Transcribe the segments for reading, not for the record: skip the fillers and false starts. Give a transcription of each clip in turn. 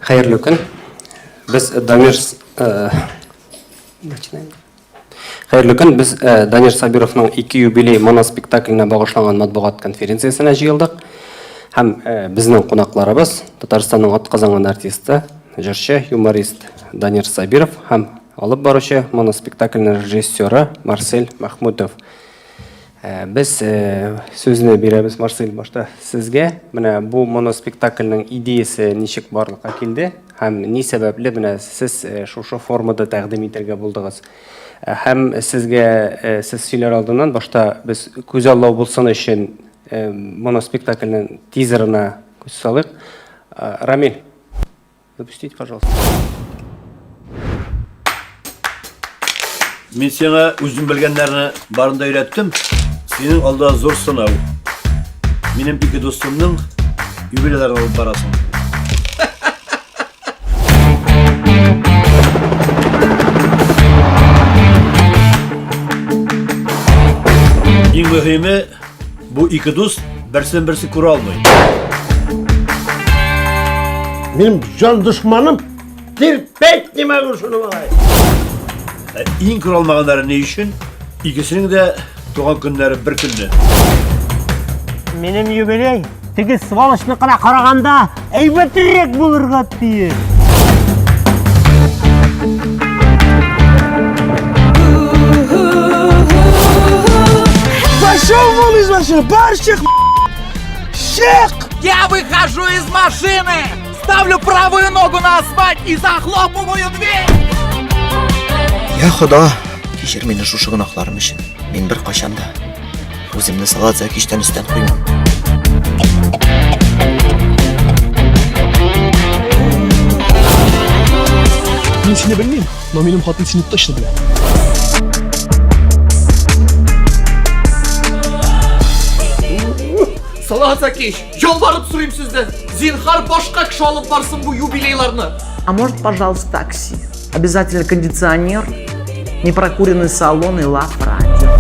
Hayırlı gün. Biz Данир Сабировның 2 юбилей моноспектакліне бағышланған матбуғат конференциясына жиылдық. Һәм безнең кунакларыбыз Татарстанның атказанган артисты, җырчы, юморист Данир Сабиров һәм алып баручы моноспектакльнең режиссеры Марсель Махмудов. Biz sözünü бирәбез Марсель башта сезгә. Менә бу моноспектакльнең идеясе ничек барлыкка килде һәм ни сәбәпле менә сез шушы формада тәкъдим итәргә булдыгыз. Һәм сезгә сез сөйләр алдыннан башта без күз аллау булсын өчен моноспектакльнең тизерына күз салыйк. Рамиль, запустите, пожалуйста. Мен сеңа үзім білгендеріні барында үйреттім. Сенің алда зор сынау. Менің екі достымның юбилейлерін алып барасың. Ең mühimi, bu iki dost бірсін бірсі көре алмайды. Benim can düşmanım terpetme kurşunu bana. Ең көре алмағандары не үшін? İkisinin de туған күндері бір күнді. Benim юбилей тегі свалышныкына қарағанда әйбәтірек болырға тиіс. Пошел вон из машины, барщик! Щек! Я выхожу из машины, ставлю правую ногу на асфальт и захлопываю дверь. Я Xudo, kechir meni shu gunohlarim uchun. Men bir qachonda o'zimni salat zakishdan ustidan qo'yman. Men seni bilmayman, но mening xotin seni точно biladi. Salah Zakiş, yalvarıp sorayım sizden. Zinhar başka kişi alıp varsın bu юбилейларны. А может, пожалуйста, такси? Обязательно кондиционер, непрокуренный салон и лав радио.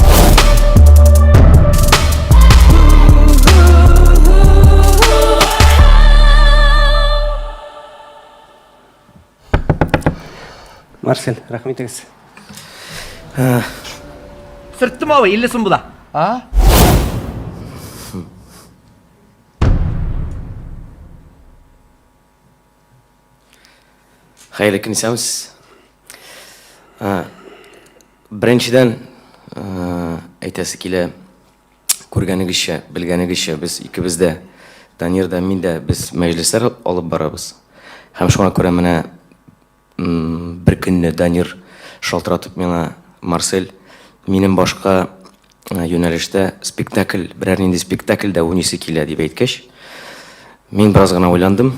Марсель, рахмет егез. Sırttım abi, 50 bu da. Ha? Xayrli kun isamiz. Birinchidan aytasi kelib ko'rganingizcha, bilganingizcha biz ikkimizda Danirda menda biz majlislar olib boramiz. Ham shunga ko'ra mana bir kunni Danir shaltiratib menga Marcel mening boshqa yo'nalishda spektakl, biror nindi spektaklda o'ynaysi keladi deb aytgach, men birozgina o'ylandim.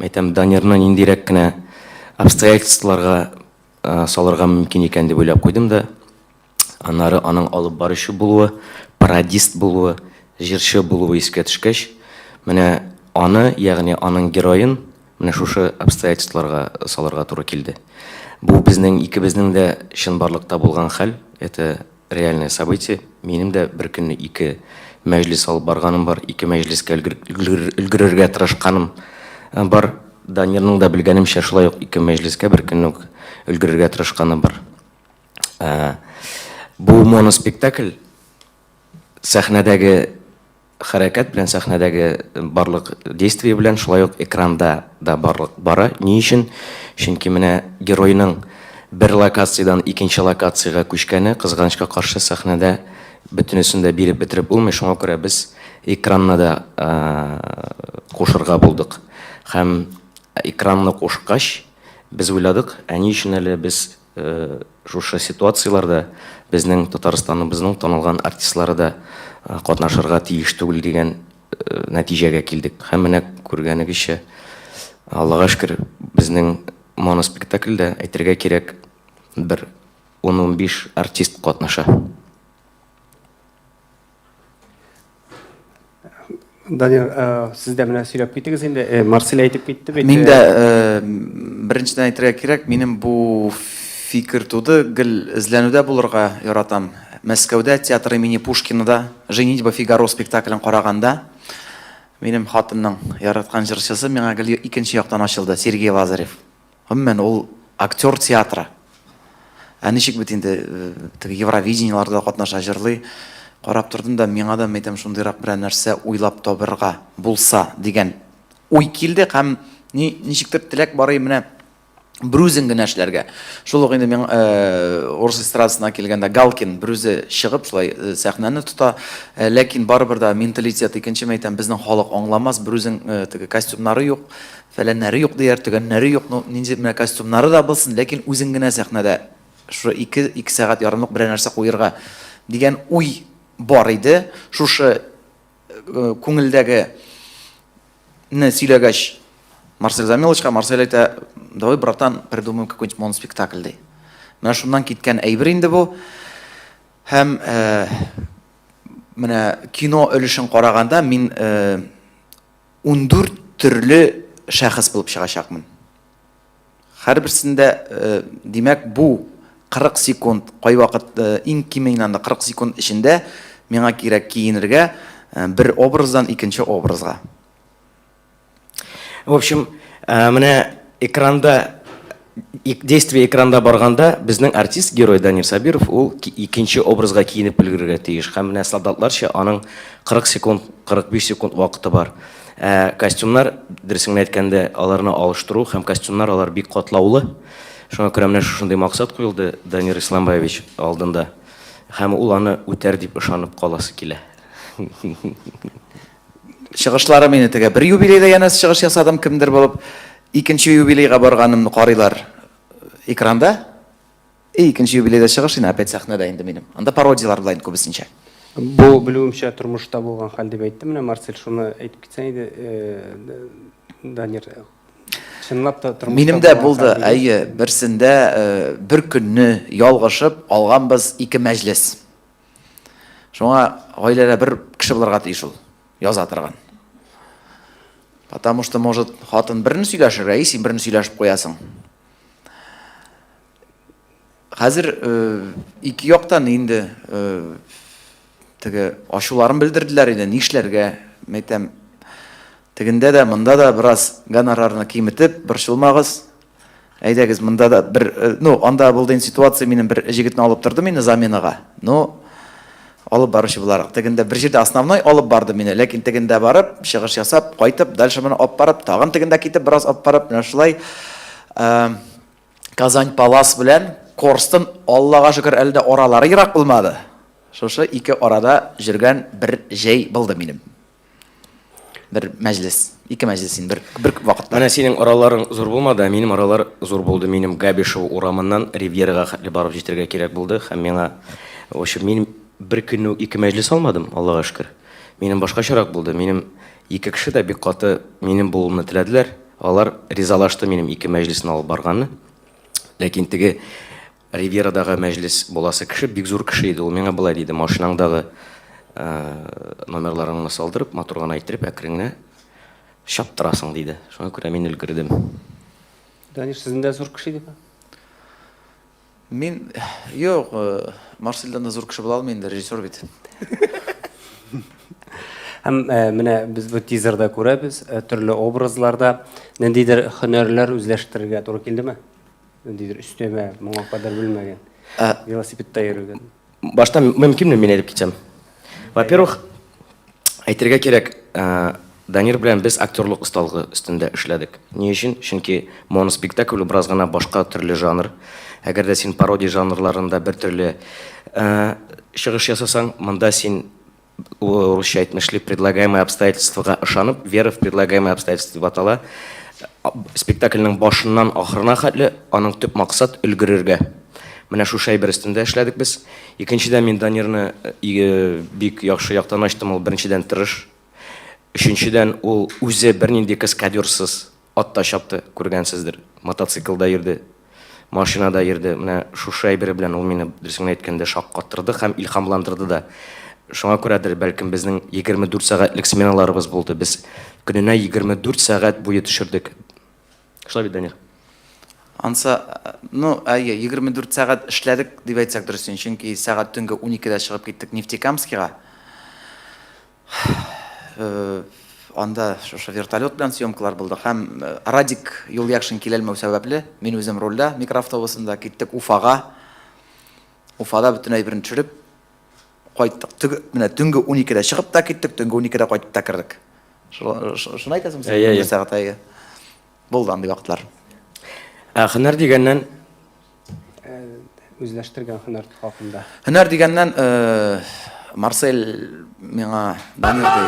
Aytam Danirni indirekkina обстоятельстволарга салырга мөмкин икән дип уйлап куйдым да, аннары аның алып барышы булуы, пародист булуы, җырчы булуы искә төшкәч, менә аны, ягъни аның героен менә шушы обстоятельстволарга салырга туры килде. Бу безнең икебезнең дә чынбарлыкта булган хәл, это реальное событие. Минем дә бер көнне ике мәҗлис алып барганым бар, ике мәҗлискә өлгерергә тырышканым бар. Данирның да белгәнемчә шулай ук ике мәҗлескә бер көнне өлгерергә тырышканы бар. Бу моноспектакль сәхнәдәге хәрәкәт белән, сәхнәдәге барлык действие белән шулай ук экранда да бара. Ни өчен? Чөнки менә геройның бер локациядан икенче локациягә күчкәне кызганычка каршы сәхнәдә бөтенесен дә биреп бетереп булмый. Шуңа күрә без экранны да кушырга булдык. Һәм экранны кушкач без уйладык, ни өчен әле без шушы ситуацияларда безнең Татарстаныбызның танылган артистлары да катнашырга тиеш түгел дигән нәтиҗәгә килдек. Һәм менә күргәнегезчә, Аллага шөкер, безнең моноспектакльдә әйтергә кирәк бер 10-15 артист катнаша. Данир, сіз дә менә сөйләп киттегез инде, Марсель әйтеп китте бит. Мен дә беренчедән әйтергә кирәк, минем бу фикер туды, гел эзләнүдә булырга яратам. Мәскәүдә театр имени Пушкинда «Женитьба Фигаро» спектаклен караганда Менің хатымның яратқан жыршысы меңа гел икенче яктан ачылды, Сергей Лазарев. Гомумән ул актер театры. Ничек бит инде теге Евровидениеларда катнаша җырлый. Карап тордым да миңа да әйтәм шундыйрак бер нәрсә уйлап табырга булса дигән уй килде һәм ничектер теләк барый менә брюзинг генә эшләргә. Шул ук инде мин орыс эстрадасына килгәндә Галкин брюзе чыгып шулай сәхнәне тота, ләкин барыбер да менталитет икенче әйтәм безнең халык аңламас, брюзинг теге костюмнары юк, фәләннәре юк дияр, төгәннәре юк, нинди менә костюмнары да булсын, ләкин үзең генә сәхнәдә шу 2 сәгать ярымлык бер нәрсә куерга дигән уй бар иде. Шушы күңелдәге не сөйләгәч Марсель Замиловичка, Марсель әйтә, давай, братан, придумаем какой-нибудь моноспектакль ди. Менә шуннан киткән әйбер инде бу. Һәм менә кино өлешен караганда мин 14 төрле шәхес булып чыгачакмын. Һәрберсендә димәк бу 40 секунд, кай вакыт иң кимегәндә 40 секунд эчендә миңа кирәк киенергә бер образдан икенче образга. В общем, менә экранда, действие экранда барганда, безнең артист, герой Данир Сабиров, ул икенче образга киенеп өлгерергә тиеш. Һәм менә солдатларча аның 40 секунд, 45 секунд вакыты бар. Костюмнар, дөресен әйткәндә, аларны алыштыру һәм костюмнар алар бик катлаулы. Шуңа күрә менә шундый максат куелды Данир Исламбаевич алдында. Һәм ул аны үтәр дип ышанып каласы килә. Чыгышлары мине теге бер юбилейда янә чыгыш ясадым, кемдер булып, икенче юбилейга барганымны карыйлар экранда. Икенче юбилейда чыгыш инде опять сәхнәдә инде минем. Анда пародиялар булган күбесенчә. Бу белүемчә тормышта булган хәл дип әйтте. Менә Марсель шуны әйтеп китсәң иде, Данир. Чынлап та тормышта. Минем дә булды, әйе, берсендә бер көнне ялгышып алганбыз 2 мәҗлес. Шуңа гаиләдә бер кеше булырга тиеш ул, яза торган. Потому что может хатын берне сөйләшергә, син берне сөйләшеп куясың. Хәзер 2 яктан инде теге ачуларын белдерделәр иде, нишләргә, мәйтәм, тегендә дә, монда да бераз гонорарны киметеп, борчылмагыз. Әйдәгез, монда да бер, анда булды ситуация, минем бер җегетне алып торды мине заменага. Алып баручы буларак. Тегендә бер җирдә основной алып барды мине, ләкин тегендә барып, чыгыш ясап, кайтып, дальше моны алып барып, тагын тегендә китеп, бераз алып барып, менә шулай Казань Палас белән Корстын, Аллага шөкер, әлдә аралары ерак булмады. Шушы 2 арада жүргән бер җәй булды минем. Бер мәҗлес, 2 мәҗлес инде бер вакытта. Менә синең араларың зур булмады, минем аралар зур булды. Минем Габишев урамыннан Ривьерага хәтле барып җитәргә кирәк булды. Һәм миңа, в общем, мин бер көнне 2 мәҗлес алмадым, Аллага шөкер. Минем башкачарак булды. Минем 2 кеше дә бик каты минем булуымны теләделәр. Алар ризалашты минем 2 мәҗлесне алып барганны. Ләкин теге Ривьерадагы мәҗлес буласы кеше бик зур кеше иде. Ул миңа булай диде: "Машинаңдагы номерларыңны салдырып, моторга әйттереп, әкренне чаптырасың" диде. Шуңа күрә мин өлгердем. Данир, сездә дә зур кеше дип? Мин юк, Марсельдән зур кеше була алмыйм, режиссер бит. Һәм менә без бу тизерда күрәбез, төрле образларда ниндидер һөнәрләр үзләштерергә туры килдеме? Ниндидер өстәмә, моңа кадәр белмәгән. Велосипедта йөргән. Башта мөмкинме мин әйтеп китсәм? Во-первых, әйтергә кирәк, Данир белән без актерлык осталыгы өстендә эшләдек. Ни өчен? Чөнки моноспектакль бераз гына башка төрле жанр. Әгәр дә син пародия жанрларында бер төрле чыгыш ясасаң, монда син русча әйтмешли предлагаемые обстоятельствага ышанып, вера в предлагаемые обстоятельства дип атала. Спектакльнең башыннан ахырына хәтле аның төп максат өлгерергә. Менә шушы әйбер өстендә эшләдек без. Икенчедән мин Данирны бик яхшы яктан ачтым, ул беренчедән тырыш. Өченчедән ул үзе бернинди каскадерсыз атта чапты, күргәнсездер. Мотоциклда йөрде, машинада йөрде. Менә шушы әйбер белән ул мине дөресен әйткәндә шаккаттырды һәм илһамландырды да. Шуңа күрәдер, бәлкем безнең 24 сәгатьлек сменаларыбыз булды. Без көненә 24 сәгать буе төшердек. Шулай бит, Данир? Анса, 24 сәгать эшләдек дип әйтсәк дөрес, чөнки сәгать төнге 12-дә чыгып киттек Нефтекамскига. анда шушы вертолет белән съемкалар булды һәм Радик Юлъякшин килелмәү сәбәпле мин үзем рольдә микроавтобусында киттек Уфага. Уфада бөтен әйберне төшереп кайттык. Менә төнге 12дә чыгып та киттек, төнге 12дә кайтып та кирдек. Шуны айтасың син? Бер сәгать булды андый вакытлар. Һөнәр дигәннән Үзләштергән һөнәр хакында. Һөнәр дигәннән Марсель миңа Данилды.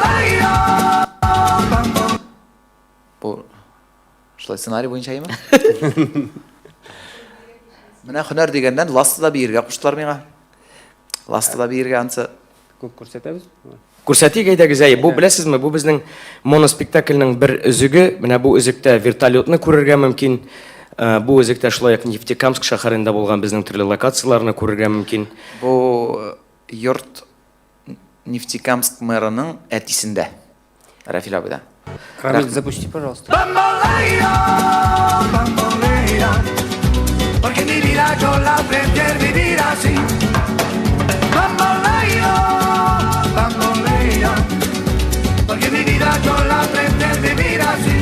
Бу шулай сценарий буенча еме? Менә һөнәр дигәннән ластыда биергә куштылар миңа. Ластыда биергә ансы Күп күрсәтәбез. Күрсәтик әйдәгез әй. Бу беләсезме? Бу безнең моноспектакльнең бер өзеге. Менә бу өзектә вертолетны күрергә мөмкин. Бу өзектә шулай ук Нефтекамск шәһәрендә булган безнең төрле локацияларны күрергә мөмкин. бу йорт Нефтекамск мэрының әтисендә. Рафил абыда. Рамиль, запусти, пожалуйста. Porque mi vida yo la aprendí a vivir así. Bamboleo, bamboleo. Porque mi vida yo la aprendí a vivir así.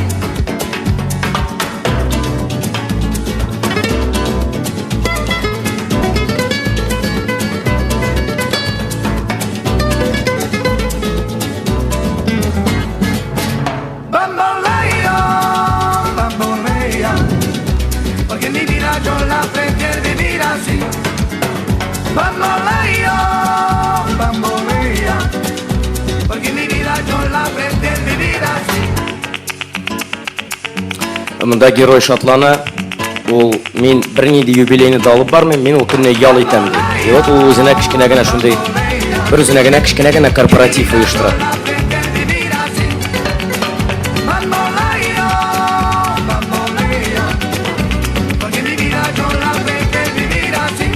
Bamboleo, bamboleo. Porque mi vida yo la aprendí a vivir así. Bamboleo, bamboleo. Porque mi vida yo la aprendí a vivir así. Монда герой шатлана. Ул мин бернинди юбилейны да алып бармыйм, мин ул көнне ял итәм ди. И вот ул үзенә кичкенә генә шундый бер үзенә генә кичкенә генә корпоратив оештыра. Aprendí a vivir así. Bamboleo, bamboleo. Porque mi vida yo la aprendí a vivir así.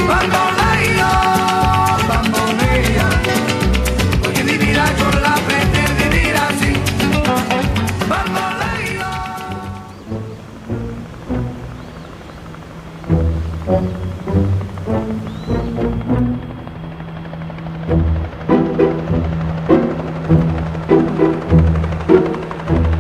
Bamboleo, bamboleo. Porque mi vida yo la aprendí a vivir así. Bamboleo.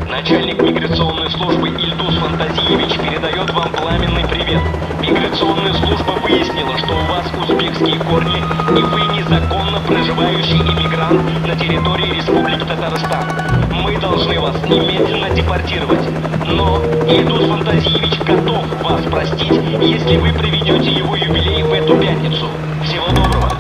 Начальник миграционной службы Ильдус Фантазиевич передает вам пламенный привет. Миграционная служба выяснила, что у вас узбекские корни, и вы незаконно проживающий иммигрант на территории Республики Татарстан. Мы должны вас немедленно депортировать. Но Ильдус Фантазиевич готов вас простить, если вы проведете его юбилей в эту пятницу. Всего доброго.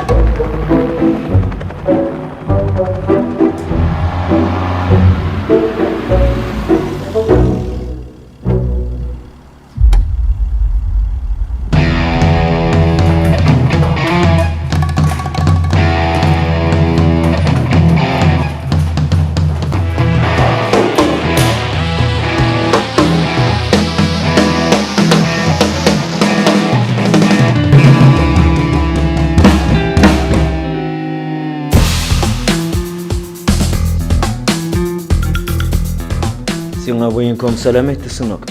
Сиңа военком сәлам әйтте, сынок.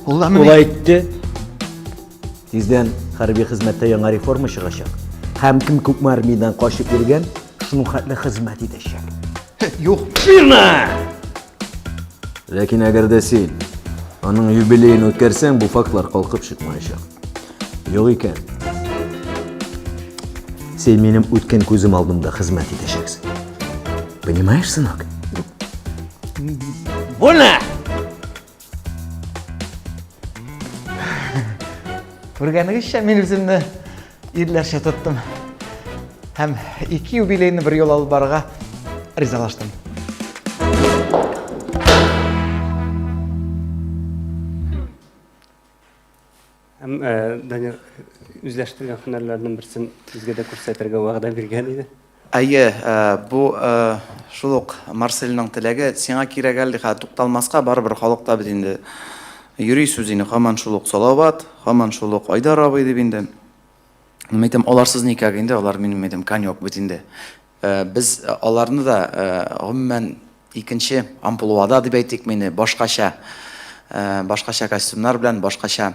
Ул Ул әйтте, тиздән хәрби хезмәттә яңа реформа чыгачак. Һәм кем күпме армиядан качып йөргән, шуның хәтле хезмәт итәчәк. Юк. Бирмә! Ләкин әгәр дә син аның юбилейын үткәрсәң, бу фактлар калкып чыкмаячак. Юк икән. Син минем үткән күзем алдымда хезмәт итәчәксең. Понимаешь, сынок? Больно! Күргәнегезчә мин үземне ирләрчә тоттым. Һәм 2 юбилейны бер юл алып барырга ризалаштым. Һәм Данил үзләштергән һөнәрләрнең берсен безгә дә күрсәтергә вәгъдә биргән иде. Әйе, бу шул ук Марсельның теләге сиңа кирәк әле тукталмаска барыбер халыкта бит инде йөри сүзине һаман шул ук Салават, һаман шул ук Айдар абый дип инде. Мәйтем аларсыз никак инде, алар минем мәйтем коньяк бит инде. Без аларны да гомумән икенче амплуада дип әйтик мине башкача костюмнар белән башкача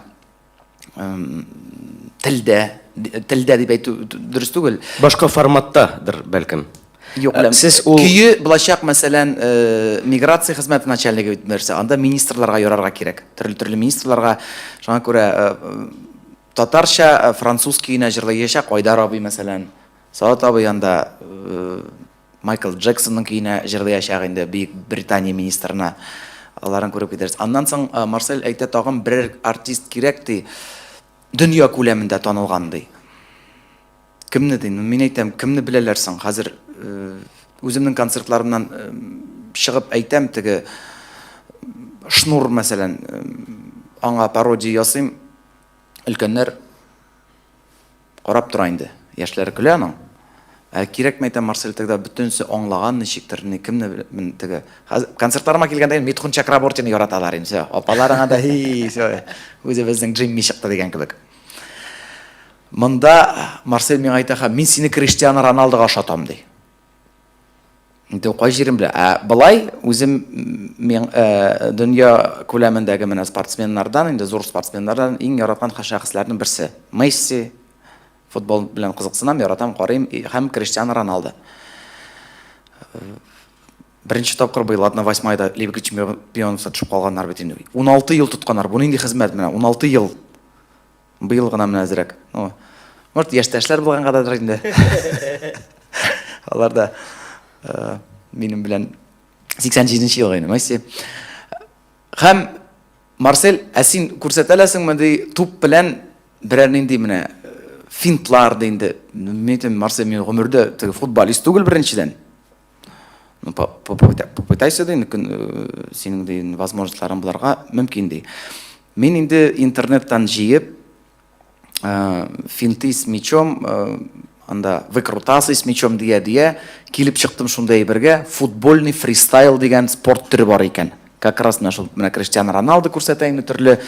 телдә дип әйтү дөрес түгел. Башка форматтадыр бәлкем. Yok bilem. Siz ул- Көйі булачак мәсәлән миграция хезмәте начальнигы бит берсе. Анда министрларга ярарга кирәк. Төрле министрларга шуңа күрә татарча, француз көенә җырлаячак Айдар абый мәсәлән. Саат абый анда Майкл Джексонның көенә җырлаячак инде Бөек Британия министрына. Аларын күреп китерсез. Аннан соң Марсель әйтә тагын берәр артист кирәк ди. Дөнья күләмендә танылган ди. Кемне ди? Мин әйтәм, кемне беләләр соң? Хәзер үземнең концертларымнан чыгып әйтәм, теге Шнур мәсәлән, аңа пародия ясыйм. Өлкәннәр карап тора инде. Яшьләр көлә аның. Кирәкме әйтәм, Марсель тегедә бөтенсе аңлаган ничектер, кемне мен теге концертларыма килгәндә Митхун Чакрабортины яраталар инде. Апаларыңа да үзебезнең Джимми чыкты дигән кебек. Монда Марсель миңа әйтә, мин сине Криштиану Роналдуга ошатам ди. Инде кай җирем белә. Былай үзем мен дөнья күләмендәге менә спортсменнардан, инде зур спортсменнардан иң яраткан шәхесләрнең берсе. Месси футбол белән кызыксынам, яратам, карыйм, һәм Криштиану Роналду. Беренче тапкыр быел 8 айда Лига чемпионлыгына төшеп калганнар бит инде. 16 ел тотканнар. Бу нинди хезмәт менә? 16 ел. Быел гына менә әзрәк. Может, яшьтәшләр булгангадыр инде. Алар да минем белән 87нче ел инде, Месси. Һәм Марсель, син күрсәтәләсеңме ди, туп белән берәр нинди менә финтлар инде. Мен Марсель мин гомердә теге футболист түгел беренчедән. Ну, попытайся ди, синең ди возможностьларың буларга мөмкин ди. Мин инде интернеттан җыеп финты с мячом, анда выкрутасы с мячом дия килеп чыктым шундай бергә, футбольный фристайл дигән спорт түрі бар икән. Как раз менә Криштиану Роналду күрсәтә инде төрле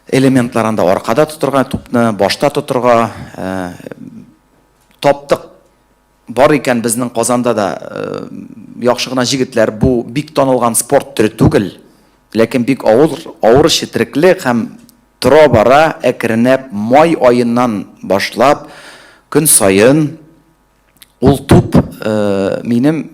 элементлар, анда аркада тотырга, тупны башта тотырга, топтык бар икән безнең Казанда да. Яхшы гына җегетләр, бу бик танылган спорт түрі түгел, ләкин бик авыр четерекле һәм тора бара, әкренәп май айыннан башлап көн сайын ул туп минем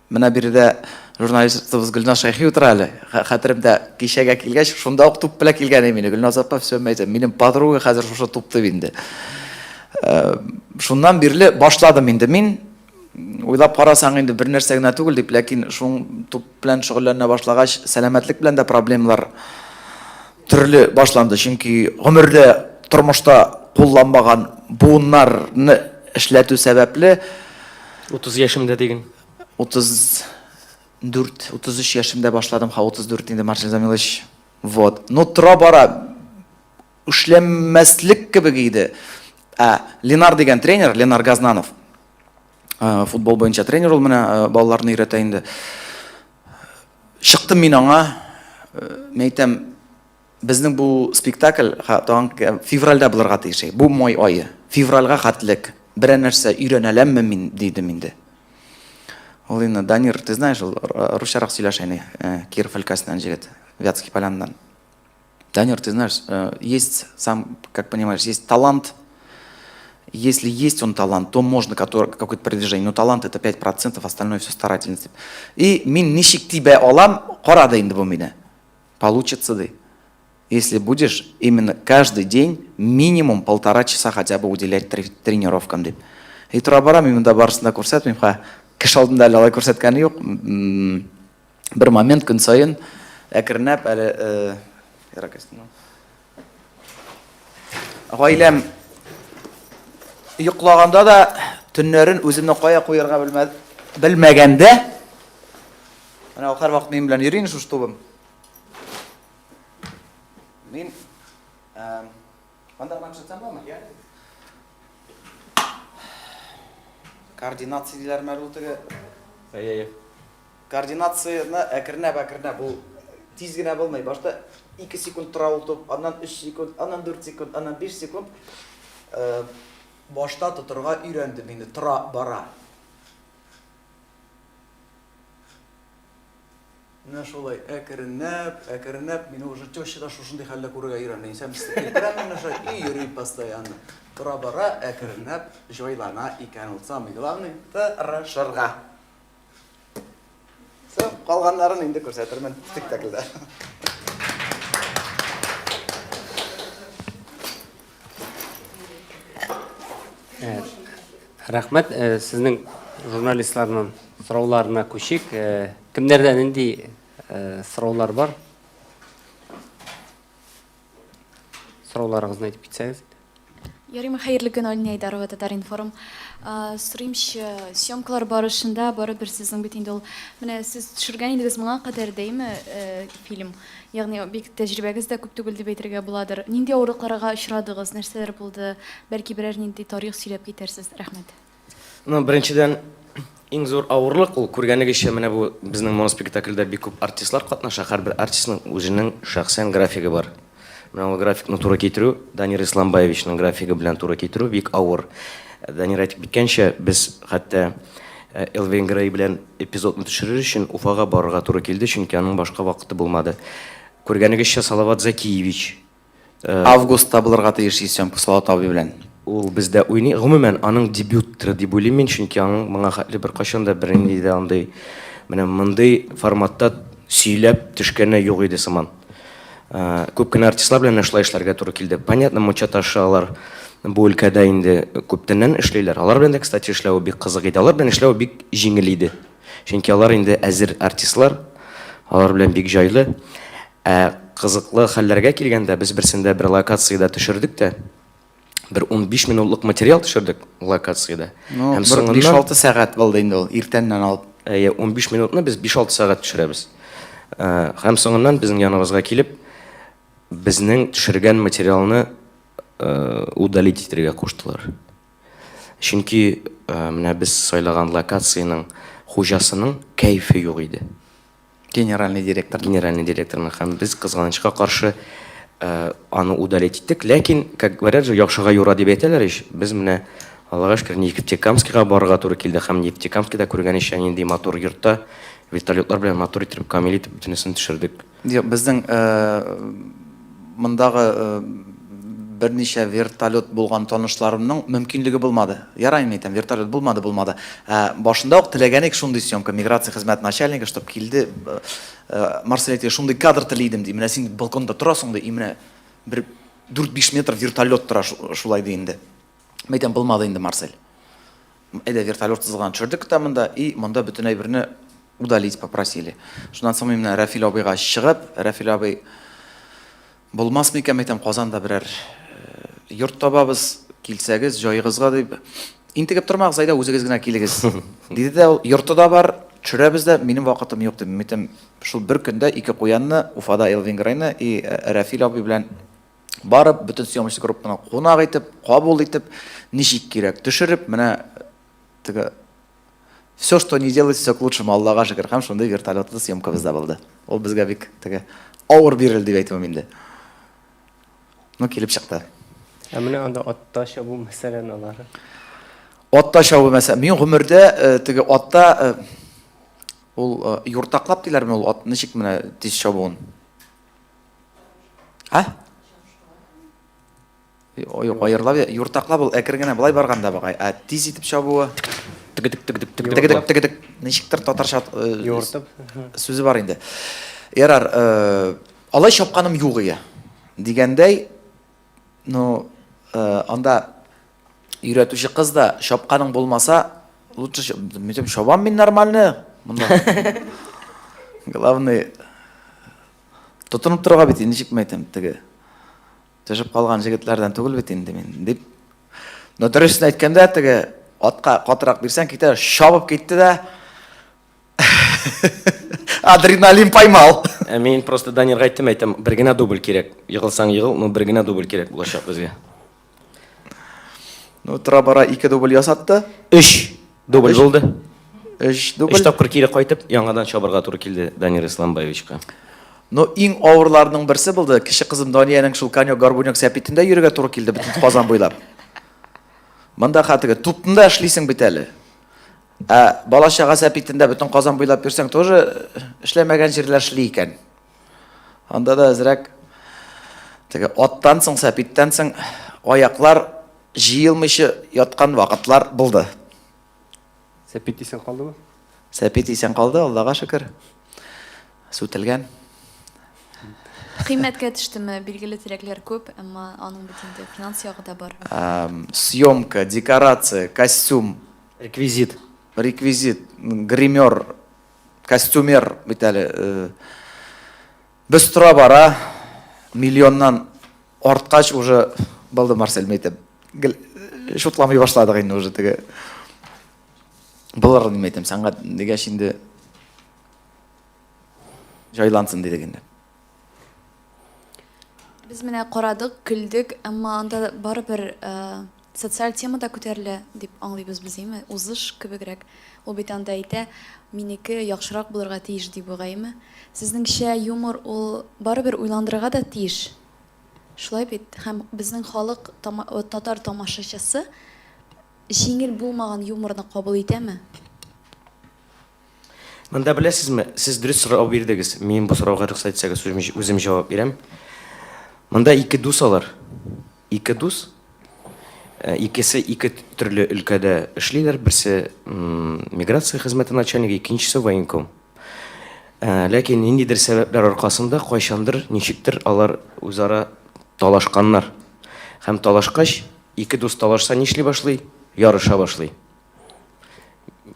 менә биредә журналистыбыз Гөлназ Шайхи утыра әле. Хәтеремдә кичәгә килгәч, шунда ук туп белән килгән мине. Гөлназ апа сөмәйтә, минем подруга хәзер шушы тупты инде. Шуннан бирле башладым инде мин. Уйлап карасаң инде бер нәрсә генә түгел дип, ләкин шун туп белән шөгыльләнә башлагач, сәламәтлек белән дә проблемалар төрле башланды. Чөнки гомердә тормышта кулланмаган буыннарны эшләтү сәбәпле 30 яшымда диген. 33 яшымда башладым, 34 инде Марсель Замилович. Вот. Ну тора бара эшләмәслек кебек иде. Ленар дигән тренер, Ленар Газнанов. Футбол буенча тренер ул менә балаларны өйрәтә инде. Чыктым мин аңа, әйтәм, безнең бу спектакль февральдә булырга тиеш. Бу май айы. Февральгә хәтлек бер нәрсә өйрәнәләмме мин дидем инде. Ул инде Данир, ты знаешь, русчарак сөйләшәне, Киров өлкәсеннән җегет, Вятский поляндан. Данир, ты знаешь, есть сам, как понимаешь, есть талант. Если есть он талант, то можно какое-то продвижение. Но талант это 5%, остальное все старательность. И мин ничек тебя алам, карады инде бу мине. Получится ди. Если будешь именно каждый день минимум 1,5 часа хотя бы уделять тренировкам дип. И тора бара мин да барысында күрсәтмим, кеш алдында алай күрсәткәне юк. Бер момент көн сайын әкренәп әле гаиләм йоклаганда да төннәрен үземне кая куярга белмәгәндә, менә һәр вакыт мин белән йөрин шушы тубым. Мин анда мәксәтем булмы? Координация диләр мәле үтеге. Координацияны әкренәп бу тиз генә булмый. Башта 2 секунд тора ул туп, аннан 3 секунд, аннан 4 секунд, аннан 5 секунд. Башта тотырга өйрәндем инде, тора бара. Менә шулай әкренәп, мине уже теща да шушындый хәлдә күрергә өйрәнде. Сәм килтерәм менә шулай, и йөри постоянно. Тора-бара әкренләп җайлана икән ул самый главный тырышырга. Калганнарын инде күрсәтермен спектакльдә. Рахмет, сезнең журналистларның сорауларына көшик. Кемнәрдән инде сораулар бар? Сорауларыгызны әйтеп китсәгез. Ярыймы хәерле көн Алина Айдарова, Татар-Информ. Сорыймчы, съемкалар барышында барыбер сезнең бит инде ул менә сез төшергән идегез моңа кадәр дәйме фильм. Ягъни бик тәҗрибәгез дә күп түгел дип әйтергә буладыр. Нинди авырлыкларга очрадыгыз? Нәрсәләр булды? Бәлки берәр нинди тарих сөйләп китәрсез. Рәхмәт. Беренчедән иң зур авырлык ул күргәнегезчә менә бу безнең моноспектакльдә бик күп артистлар катнаша, һәрбер артистның үзенең шәхсән графигы бар. Менә ул графикны туры китерү, Данир Исламбаевичның графигы белән туры китерү бик авыр. Данир әйтеп киткәнчә, без хәтта Элвин Грей белән эпизодны төшерер өчен Уфага барырга туры килде, чөнки аның башка вакыты булмады. Күргәнегезчә Салават Закиевич Августта булырга тиеш съемка Салават абый белән. Ул бездә уйный. Гомумән аның дебюттыр дип уйлыйм мин, чөнки аның моңа хәтле бер кашан да бернинди дә андый менә мондый форматта сөйләп төшкәне юк иде сыман. Күп кенә артистлар белән эшләргә туры килде. Понятно, мочаташалар бу өлкәдә инде күптәннән эшлиләр. Алар белән дә, кстати, эшләү бик кызык иде. Алар белән эшләү бик җиңел иде. Чөнки алар инде әзер артистлар. Алар белән бик җайлы. Кызыклы хәлләргә килгәндә без берсендә бер локациядә төшердек тә. Бер 15 минутлык материал төшердек локациядә. Һәм 5-6 сәгать булды инде ул иртәннән алып. 15 минутны без 5-6 сәгать төшерәбез. Һәм соңыннан безнең яныбызга килеп безнең төшергән материалны удалить итәргә куштылар. Чөнки менә без сайлаган локациянең хуҗасының кайфы юк иде. Генеральный директорның һәм без кызганычка каршы аны удалить иттек. Ләкин, как говорят же, яхшыга юра дип әйтәләр ич. Без менә Аллага шөкер Нефтекамскига барырга туры килде һәм Нефтекамскида күргәнчә нинди матур йортта вертолетлар белән матур итеп камил итеп бөтенесен төшердек. Безнең мондагы берничә вертолет булган танышларымның мөмкинлеге булмады. Ярай әйтәм, вертолет булмады. Башында ук теләгәнек шундый съемка, миграция хезмәт начальнигы штаб килде. Марсель әйтә, шундый кадр телидем ди. Менә син балконда торасың ди, менә бер 4-5 метр вертолет тора шулай ди инде. Мәйтәм булмады инде Марсель. Әйдә вертолет сызган төшердек тә монда и монда бөтенләй берне удалить попросили. Шуннан соң менә Рафил абыйга чыгып, Рафил абый булмас микән әйтәм, Казанда берәр йорт табабыз, килсәгез, җайыгызга дип. Интегеп тормагыз, әйдә үзегез генә килегез. Диде дә ул йорты да бар, төшерәбез дә, минем вакытым юк дип. Әйтәм, шул бер көндә 2 куянны Уфада Элвин Грейны и Рафил абый белән барып, бөтен съемочный группаны кунак итеп, кабул итеп, ничек кирәк төшереп, менә теге все, что не делается, все к лучшему, Аллага шөкер, һәм шундый вертолетлы съемка бездә булды. Ул безгә бик теге авыр бирелде дип әйтәм инде. Ну, килеп чыкты. Менә анда атта шабу мәсәлән алары. Атта шабу мәсәлән, мин гомердә теге атта ул юртаклап диләрме ул ат ничек менә тиз шабуын? Юк, айырлап, юртаклап ул әкрен булай барганда багай, тиз итеп шабуы. Тик ничектер татарча юртып сүзе бар инде. Ярар, алай шапканым юк ия. Дигәндәй, ну, анда өйрәтүче кыз да шапканың булмаса, лучше митем шабам мин нормально. Монда. Главный тотынып торга бит, ничек мәйтәм, теге. Төшеп калган җегетләрдән түгел бит инде мин дип. Но дөресен әйткәндә, теге атка катырак бирсәң китә, шабып китте дә. Адреналин поймал. Мин просто Данирга әйтәм, бер генә дубль кирәк. Егылсаң егыл, но бер генә дубль кирәк булачак безгә. Ну, тора-бара 2 дубль ясатты. 3 дубль булды. 3 дубль. 3 тапкыр кире кайтып, яңадан чабырга туры килде Данир Исламбаевичка. Но иң авырларның берсе булды. Кеше кызым Даниянең шул конек горбунек сәпитендә йөрергә туры килде бөтен Казан буйлап. Монда хатыгы тупында эшлисең бит әле. Балачага сәпитендә бөтен Казан буйлап йөрсәң, тоже эшләмәгән җирләр эшли икән. Анда да әзрәк теге аттан соң, сәпиттән соң аяклар жиылмыйшы яткан вакытлар булды. Сәпит исән калдымы? Сәпит исән калды, Аллага шөкер. Сүтелгән. Кыйммәткә төштеме? Билгеле терәкләр күп, әмма аның бит инде финанс ягы да бар. Съемка, декорация, костюм, Реквизит. реквизит, гример, костюмер бит әле. Без тора бара миллионнан арткач уже булды Марсель мәйтеп. Шутламый башладык инде уже теге. Булыр дип әйтәм, сәнгать дигәч инде җайлансын дидек инде. Без менә карадык, көлдек, әмма анда барыбер социаль темада күтәрелә дип аңлыйбыз без, әйме? Узыш кебегрәк. Ул бит анда әйтә, минеке яхшырак булырга тиеш дип угаймы? Сезнеңчә юмор ул барыбер уйландырырга да тиеш. Шулай бит, һәм безнең халык татар тамашачысы җиңел булмаган юморны кабул итәме? Монда беләсезме, сез дөрес сорау бирдегез. Мин бу сорауга рөхсәт итсәгез үзем җавап бирәм. Монда ике дус алар. Ике дус. Икесе ике төрле өлкәдә эшлиләр. Берсе миграция хезмәте начальнигы, икенчесе военком. Ләкин ниндидер сәбәпләр аркасында кайчандыр, ничектер алар үзара талашканнар. Һәм талашкач, ике дус талашса нишли башлый? Ярыша башлый.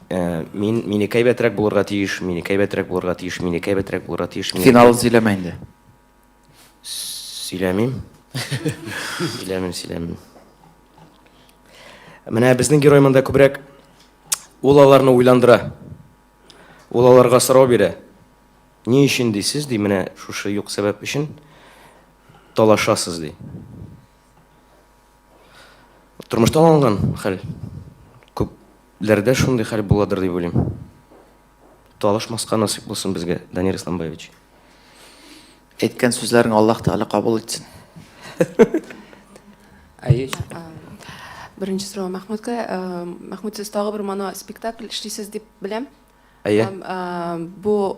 Мине кайбәтрәк булырга тиеш, мине кайбәтрәк булырга тиеш, мине кайбәтрәк булырга тиеш. Финал сөйләмә инде. Сөйләмим. Сөйләмим. Менә безнең герой монда күбрәк ул аларны уйландыра. Ул аларга сорау бирә. Ни өчен дисез, ди, менә шушы юк сәбәп өчен талашасыз, ди. Тормышта алынган хәл. Күпләрдә шундый хәл буладыр дип уйлыйм. Талашмаска насыйп булсын безгә, Данир Исламбаевич. Әйткән сүзләрен Аллаһ Тәгалә кабул итсен. Беренче сорау Мәхмүткә. Мәхмүт, сез тагы бер моно спектакль эшлисез дип беләм. Бу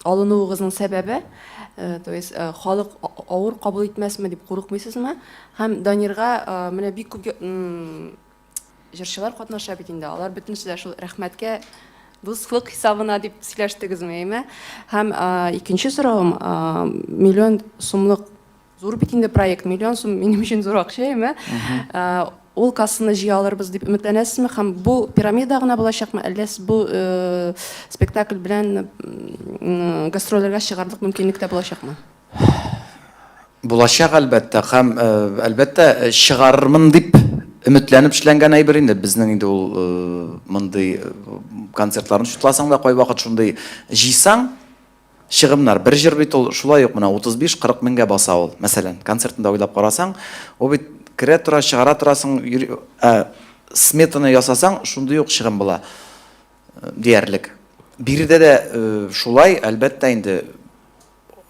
алынуыгызның сәбәбе, то есть халык авыр кабул итмәсме дип курыкмыйсызмы? Һәм Данирга менә бик күп җырчылар катнаша бит инде. Алар бөтенесе дә шул рәхмәткә дуслык хисабына дип сөйләштегезме, әйме? Һәм икенче сорауым, миллион сумлык зур бит инде проект, миллион сум минем өчен зур акча, әйме? Ул кассаны җыя алырбыз дип өметләнәсезме? Һәм бу пирамида гына булачакмы, әллә бу спектакль белән гастрольләргә чыгарлык мөмкинлек тә булачакмы? Булачак әлбәттә, һәм әлбәттә чыгарырмын дип өметләнеп эшләнгән әйбер инде. Безнең инде ул мондый концертларны шутласаң да кай вакыт шундый җыйсаң, чыгымнар бер җыр бит ул шулай ук менә 35-40 меңгә баса ул. Мәсәлән, концертында уйлап карасаң, ул бит керә тора, чыгара торасың, сметаны ясасаң, шундый ук чыгым була. Диярлек. Биредә дә шулай, әлбәттә инде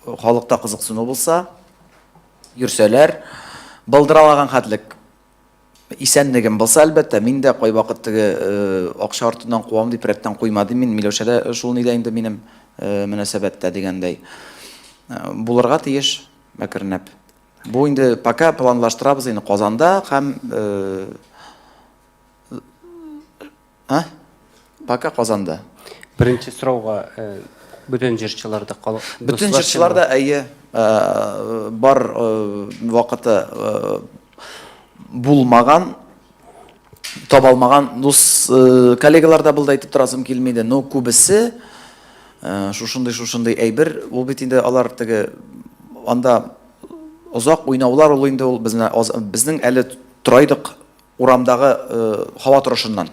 халыкта кызыксыну булса, йөрсәләр, булдыралаган хәтлек исәнлегем булса, әлбәттә, мин дә кай вакыт теге акча артыннан куам дип рәттән куймадым. Мин Миләүшәдә шул нидә инде минем мөнәсәбәттә дигәндәй. Булырга тиеш мәкернәп. Бу инде пока планлаштырабыз инде Казанда һәм пока Казанда. Беренче сорауга бүтән җырчыларда калып. Бүтән җырчыларда әйе бар вакыты булмаган, табалмаган дус коллегаларда булды әйтеп торасым килмәде. Но күбесе шушындый әйбер, ул бит инде алар теге анда озак уйнаулар ул инде ул безнең әле турайдык урамдагы һава торышыннан.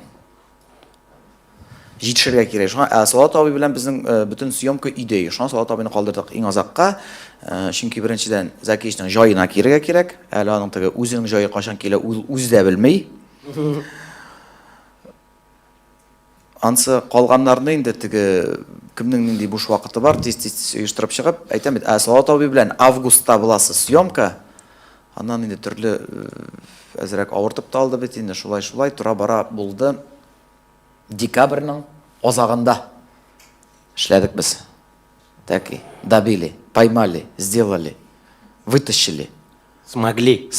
Җитешергә кирәк. Шуңа Салат абый белән безнең бүтән съемка идея. Шуңа Салат абыйны калдырдык иң азакка. Чөнки беренчедән Закичның җаена кирәгә кирәк. Әле аның теге үзенең җае кашан килә, ул үзе дә белмәй. Ансы калганнарны инде теге кемнең нинди буш вакыты бар, тиз-тиз оештырып чыгып, әйтәм бит, Салат абый белән августта буласы съемка. Аннан инде төрле әзрәк авыртып та алды бит инде, шулай тора бара булды. Декабрьнең азагында эшләдек без. Таки, добили, поймали, сделали, вытащили. Смогли.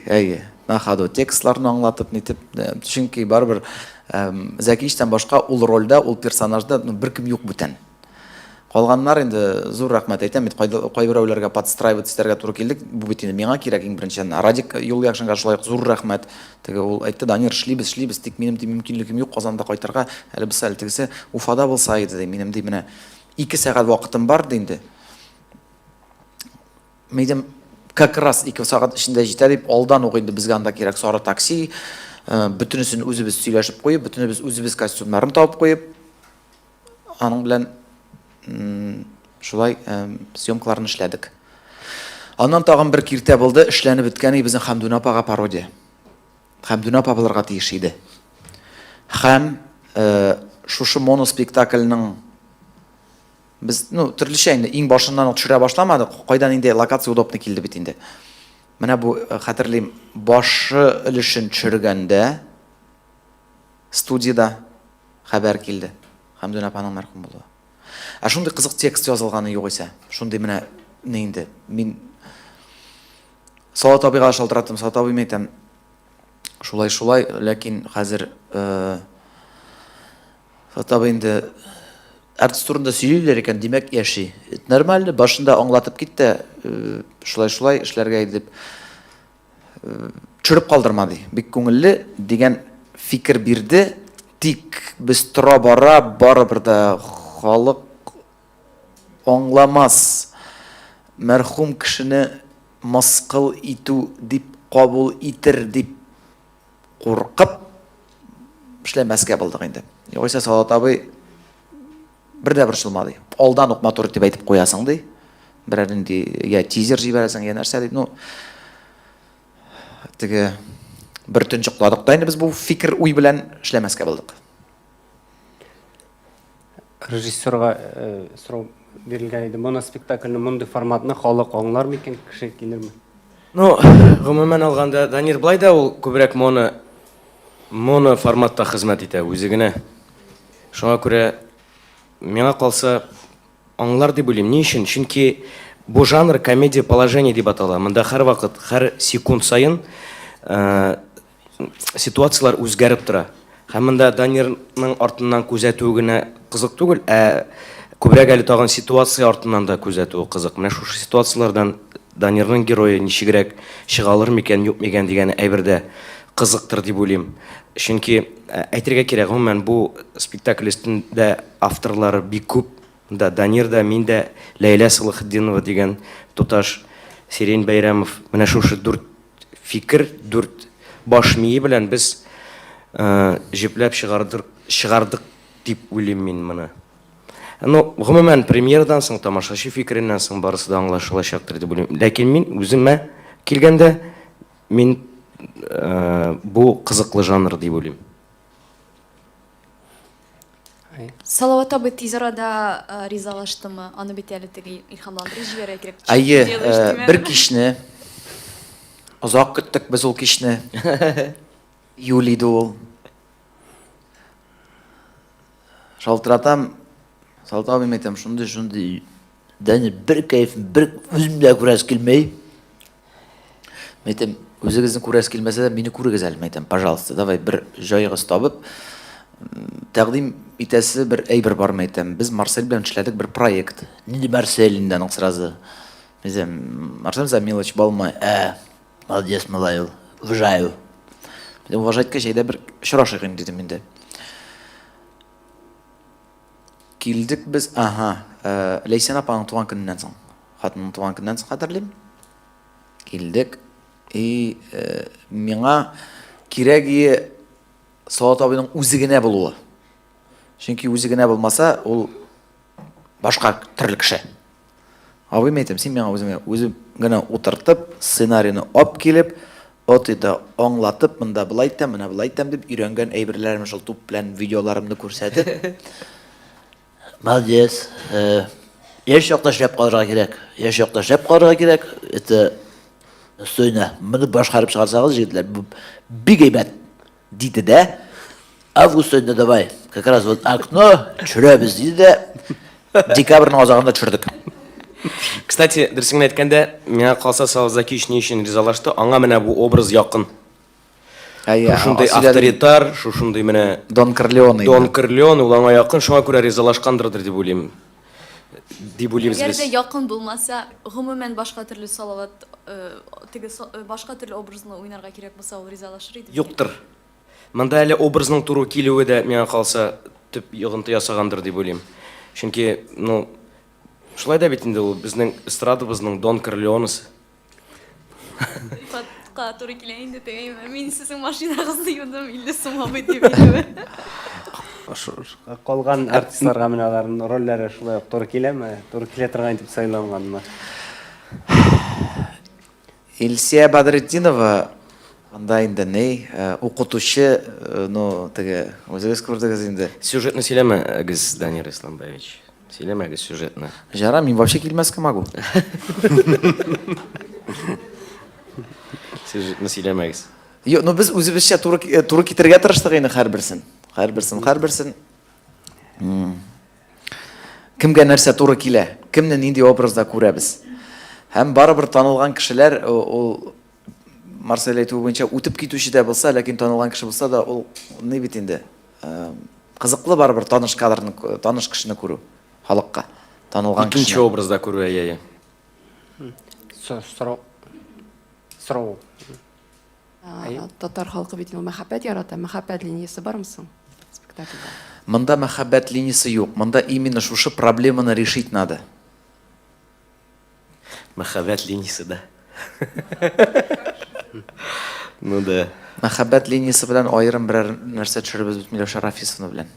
Әйе. на ходу текстларын аңлатып нетіп, чөнки барыбер Зәкиевтен башка ул рольдә, ул персонажда беркем юк бүтән. Калганнар инде зур рәхмәт әйтәм, кайберәүләргә подстраивать итәргә туры килдек. Бу бит инде миңа кирәк иң беренчән. Радик Юлъякшинга шулай зур рәхмәт. Теге ул әйтте, Данир, эшлибез, тик минем мөмкинлегем юк Казанда кайтырга. Әле без әле тегесе Уфада булса иде, минем ди менә 2 сәгать вакытым бар ди инде. Мәйдәм как раз 2 сәгать эчендә җитә дип алдан ук инде безгә анда кирәк сары такси. Бөтенесен үзебез сөйләшеп куеп, бөтенебез үзебез костюмнарын табып куеп, аның белән шулай съемкаларны эшләдек. Аннан тагын бер киртә булды, эшләнеп беткән безнең Хәмдүн апага пародия. Хәмдүн апа булырга тиеш иде. Һәм шушы моноспектакльнең без, төрлечә инде иң башыннан ук төшерә башламадык. Кайдан инде локация удобный килде бит инде. Менә бу хәтерлим, башы өлешен төшергәндә студияда хәбәр килде. Хәмдүн апаның мәрхүм булуы. Шундый кызык текст язылганы юк исә, шундый менә не инде. Мин Салат абыйга шалтыраттым, Салат абый әйтәм, шулай, ләкин хәзер Салат абый инде артист турында сөйлиләр икән, димәк яши. Нормаль, башында аңлатып китте, шулай эшләргә иде дип төшереп калдырмады. Бик күңелле дигән фикер бирде, тик без тора бара барыбер дә халык аңламас, мәрхүм кешене мыскыл итү дип кабул итер дип куркып эшләмәскә булдык инде. Югыйсә Салат абый бердә бер шылмады. Алдан ук мотор дип әйтеп куясың ди. Берәр инде я тизер җибәрәсең, я нәрсә дип, теге бер төн чыкладык та инде без бу фикер уй белән эшләмәскә булдык. Режиссерга сорау бирелгән иде. Моноспектакльнең мондый форматны халык аңлар микән, кеше килерме? Гомумән алганда Данир былай да ул күбрәк моно форматта хезмәт итә үзе генә. Шуңа күрә миңа калса аңлар дип уйлыйм. Ни өчен? Чөнки бу жанр комедия положение дип атала. Монда һәр вакыт, һәр секунд сайын ситуациялар үзгәреп тора. Һәм монда Данирның артыннан күзәтү генә кызык түгел, күбрәк әле тагын ситуация артыннан да күзәтү кызык. Менә шушы ситуациялардан Данирның герое ничегрәк чыгалыр микән, юк микән дигән әйбердә кызыктыр дип уйлыйм. Чөнки әйтергә кирәк, гомумән бу спектакль өстендә авторлары бик күп. Да Данир да, мин дә, Ләйлә Салахетдинова дигән туташ, Сирень Бәйрәмов. Менә шушы 4 фикер, 4 баш мие белән без җипләп чыгардык дип уйлыйм мин моны. Гомумән премьерадан соң, тамашачы фикереннән соң барысы да аңлашылачактыр дип уйлыйм. Ләкин мин үземә килгәндә мин бу кызыклы жанр дип уйлыйм. Салават абый тизарада ризалаштымы? Аны бит әле теге илһамландырып җибәрә кирәк. Бер кичне озак көттек без ул кичне. Юлиде ул. Шалтыратам, Салат абый әйтәм, шундый Данир бер кайф, бер үземдә күрәс килмәй. Әйтәм, үзегезнең күрәс килмәсә дә мине күрегез әле, әйтәм, пожалуйста, давай бер җайыгыз табып тәкъдим итәсе бер әйбер бар әйтәм. Без Марсель белән эшләдек бер проект. Нинди Марсель инде аның сразу. Әйтәм, Марсель Замилович Балмай. Молодец, малай, уважаю. Әйтәм, уважать кешегә бер очрашыйк инде дидем инде. Килдек без, Ләйсән апаның туган көненнән соң. Хатының туган көненнән соң хәтерлим. Килдек. Миңа кирәге Салат абыйның үзе генә булуы. Чөнки үзе генә булмаса, ул башка төрле кеше. Абый әйтәм, син миңа үзем генә утыртып, сценарийны алып килеп, отыда аңлатып, монда былай әйтәм, менә былай әйтәм дип өйрәнгән әйберләрем шул туп белән видеоларымны күрсәтеп. Молодец. Яшь якта эшләп калырга кирәк. Это Сөйнә, моны башкарып чыгарсагыз, җегетләр, бик әйбәт диде дә. Августында давай, как раз вот окно төшерәбез диде дә. Декабрьнең азагында төшердек. Кстати, дөресен әйткәндә, миңа калса Салават Закиевич ни өчен ризалашты? Аңа менә бу образ якын. Шушындай авторитар, шушындай менә Дон Корлеоне. Дон Корлеоне ул аңа якын, шуңа күрә ризалашкандырдыр дип уйлыйм. Дип уйлыйбыз Әгәр без. дә якын булмаса, гомумән башка төрле салават, башка төрле образны уйнарга кирәк булса, ул ризалашыр иде. Юктыр. Монда әле образның туры килүе дә миңа калса төп йогынты ясагандыр дип уйлыйм. Чөнки, ну, шулай да бит инде ул безнең эстрадабызның Дон Корлеонысы. Фатка туры килә инде тегәйм. Мин сезнең машинагызны юдым, 50 сумга бит дип. Калган артистларга менә аларның рольләре шулай ук туры киләме? Туры килә торган дип сайланганмы? Илсия Бадретдинова, анда инде ней, укытучы, ну, теге, үзегез күрдегез инде. Сюжетны сөйләмәгез, Данир Исламбаевич. Сөйләмәгез сюжетны. Жара, мин вообще килмәскә могу. Сюжетны сөйләмәгез. Юк, ну без үзебезчә туры китергә тырыштык инде һәрберсен. Кемгә нәрсә туры килә? Кемне нинди образда күрәбез? Һәм барыбер танылган кешеләр, ул Марсель әйтүе буенча үтеп китүче дә булса, ләкин танылган кеше булса да, ул ни бит инде? Кызыклы барыбер таныш кадрны, таныш кешене күрү халыкка. Танылган кешене. Икенче образда күрү әйе. Сорау. Татар халкы бит ул мәхәббәт ярата, мәхәббәт линиясе бармы соң спектакльдә? Монда мәхәббәт линиясе юк. Монда именно шушы проблеманы решить надо. Мәхәббәт линиясе да. Ну да. Мәхәббәт линиясе белән аерым берәр нәрсә төшеребез бит Миләүшә Рафисовна белән.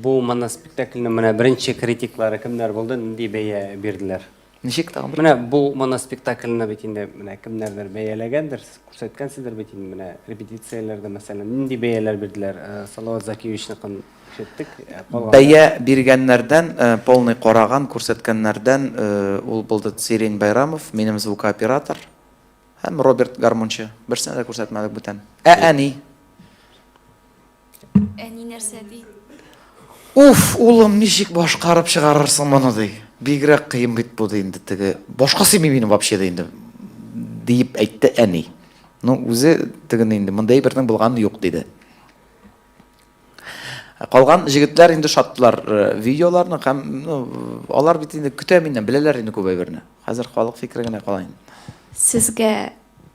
Бу моноспектакльне менә беренче критиклары кемнәр булды, нинди бәя бирделәр? Ничек тагын? Менә бу моноспектакльне бит инде менә кемнәрдер бәяләгәндер, күрсәткәнсездер бит инде менә репетицияләрдә мәсәлән, нинди бәяләр бирделәр? Салават Закиевичныкын ишеттек. Бәя биргәннәрдән, полный караган, күрсәткәннәрдән ул булды Сирень Байрамов, минем звукооператор, һәм Роберт Гармунчы. Берсенә дә күрсәтмәдек бүтән. Әни. Әни нәрсә ди? Уф, улым, ничек башкарып чыгарырсың моны ди. Бигрәк кыен бит бу инде теге. Башкасы минем вообще да инде дип әйтте әни. Ну, үзе тегене инде мондай бернең булганы юк диде. Калган җегетләр инде шаттылар видеоларны һәм, ну, алар бит инде көтә миннән, беләләр инде күбәйберне. Хәзер халык фикере генә кала инде. Сезгә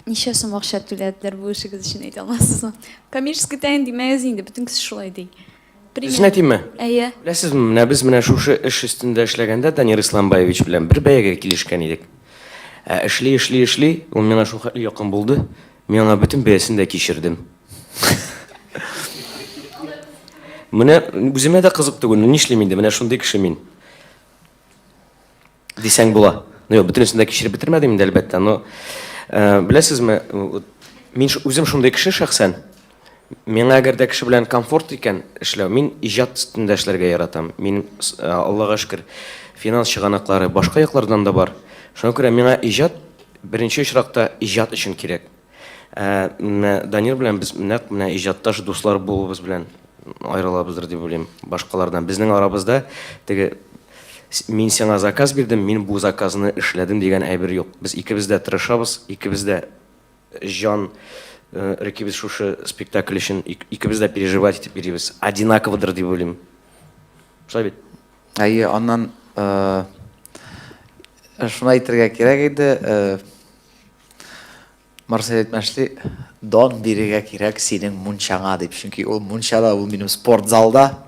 ничә сум акча түләделәр бу эшегез өчен әйтә аласызмы? Коммерческий тәен димәгез инде, бөтен кеше шулай ди. Син әйтимме? Әйе. Беләсезме, менә без менә шушы эш өстендә эшләгәндә Данир Исламбаевич белән бер бәягә килешкән идек. Эшли, ул миңа шул хәтле якын булды. Мин аңа бөтен бәясен дә кичердем. Менә үземә дә кызык түгел, нишлим инде, менә шундый кеше мин. Дисәң була. Ну, бөтенесен дә кичереп бетермәдем инде әлбәттә, но беләсезме, мин үзем шундый кеше шәхсән. Миңа әгәр дә кеше белән комфорт икән эшләү, мин иҗат өстендә эшләргә яратам. Мин, Аллага шөкер, финанс чыганаклары башка яклардан да бар. Шуңа күрә миңа иҗат беренче очракта иҗат өчен кирәк. Данир белән без нәкъ менә иҗатташ дуслар булабыз белән аерылабыздыр дип уйлыйм. Башкалардан безнең арабызда теге мин сиңа заказ бирдем, мин бу заказны эшләдем дигән әйбер юк. Без икебез дә тырышабыз, икебез дә җан рекибез шушы спектакль өчен икебез дә переживать итеп йөрибез. Одинаковыдыр дип уйлыйм. Шулай бит. Әйе, аннан шуны әйтергә кирәк иде. Марсель әйтмәшли, Дон бирергә кирәк синең мунчаңа дип. Чөнки ул мунчада, ул минем спортзалда,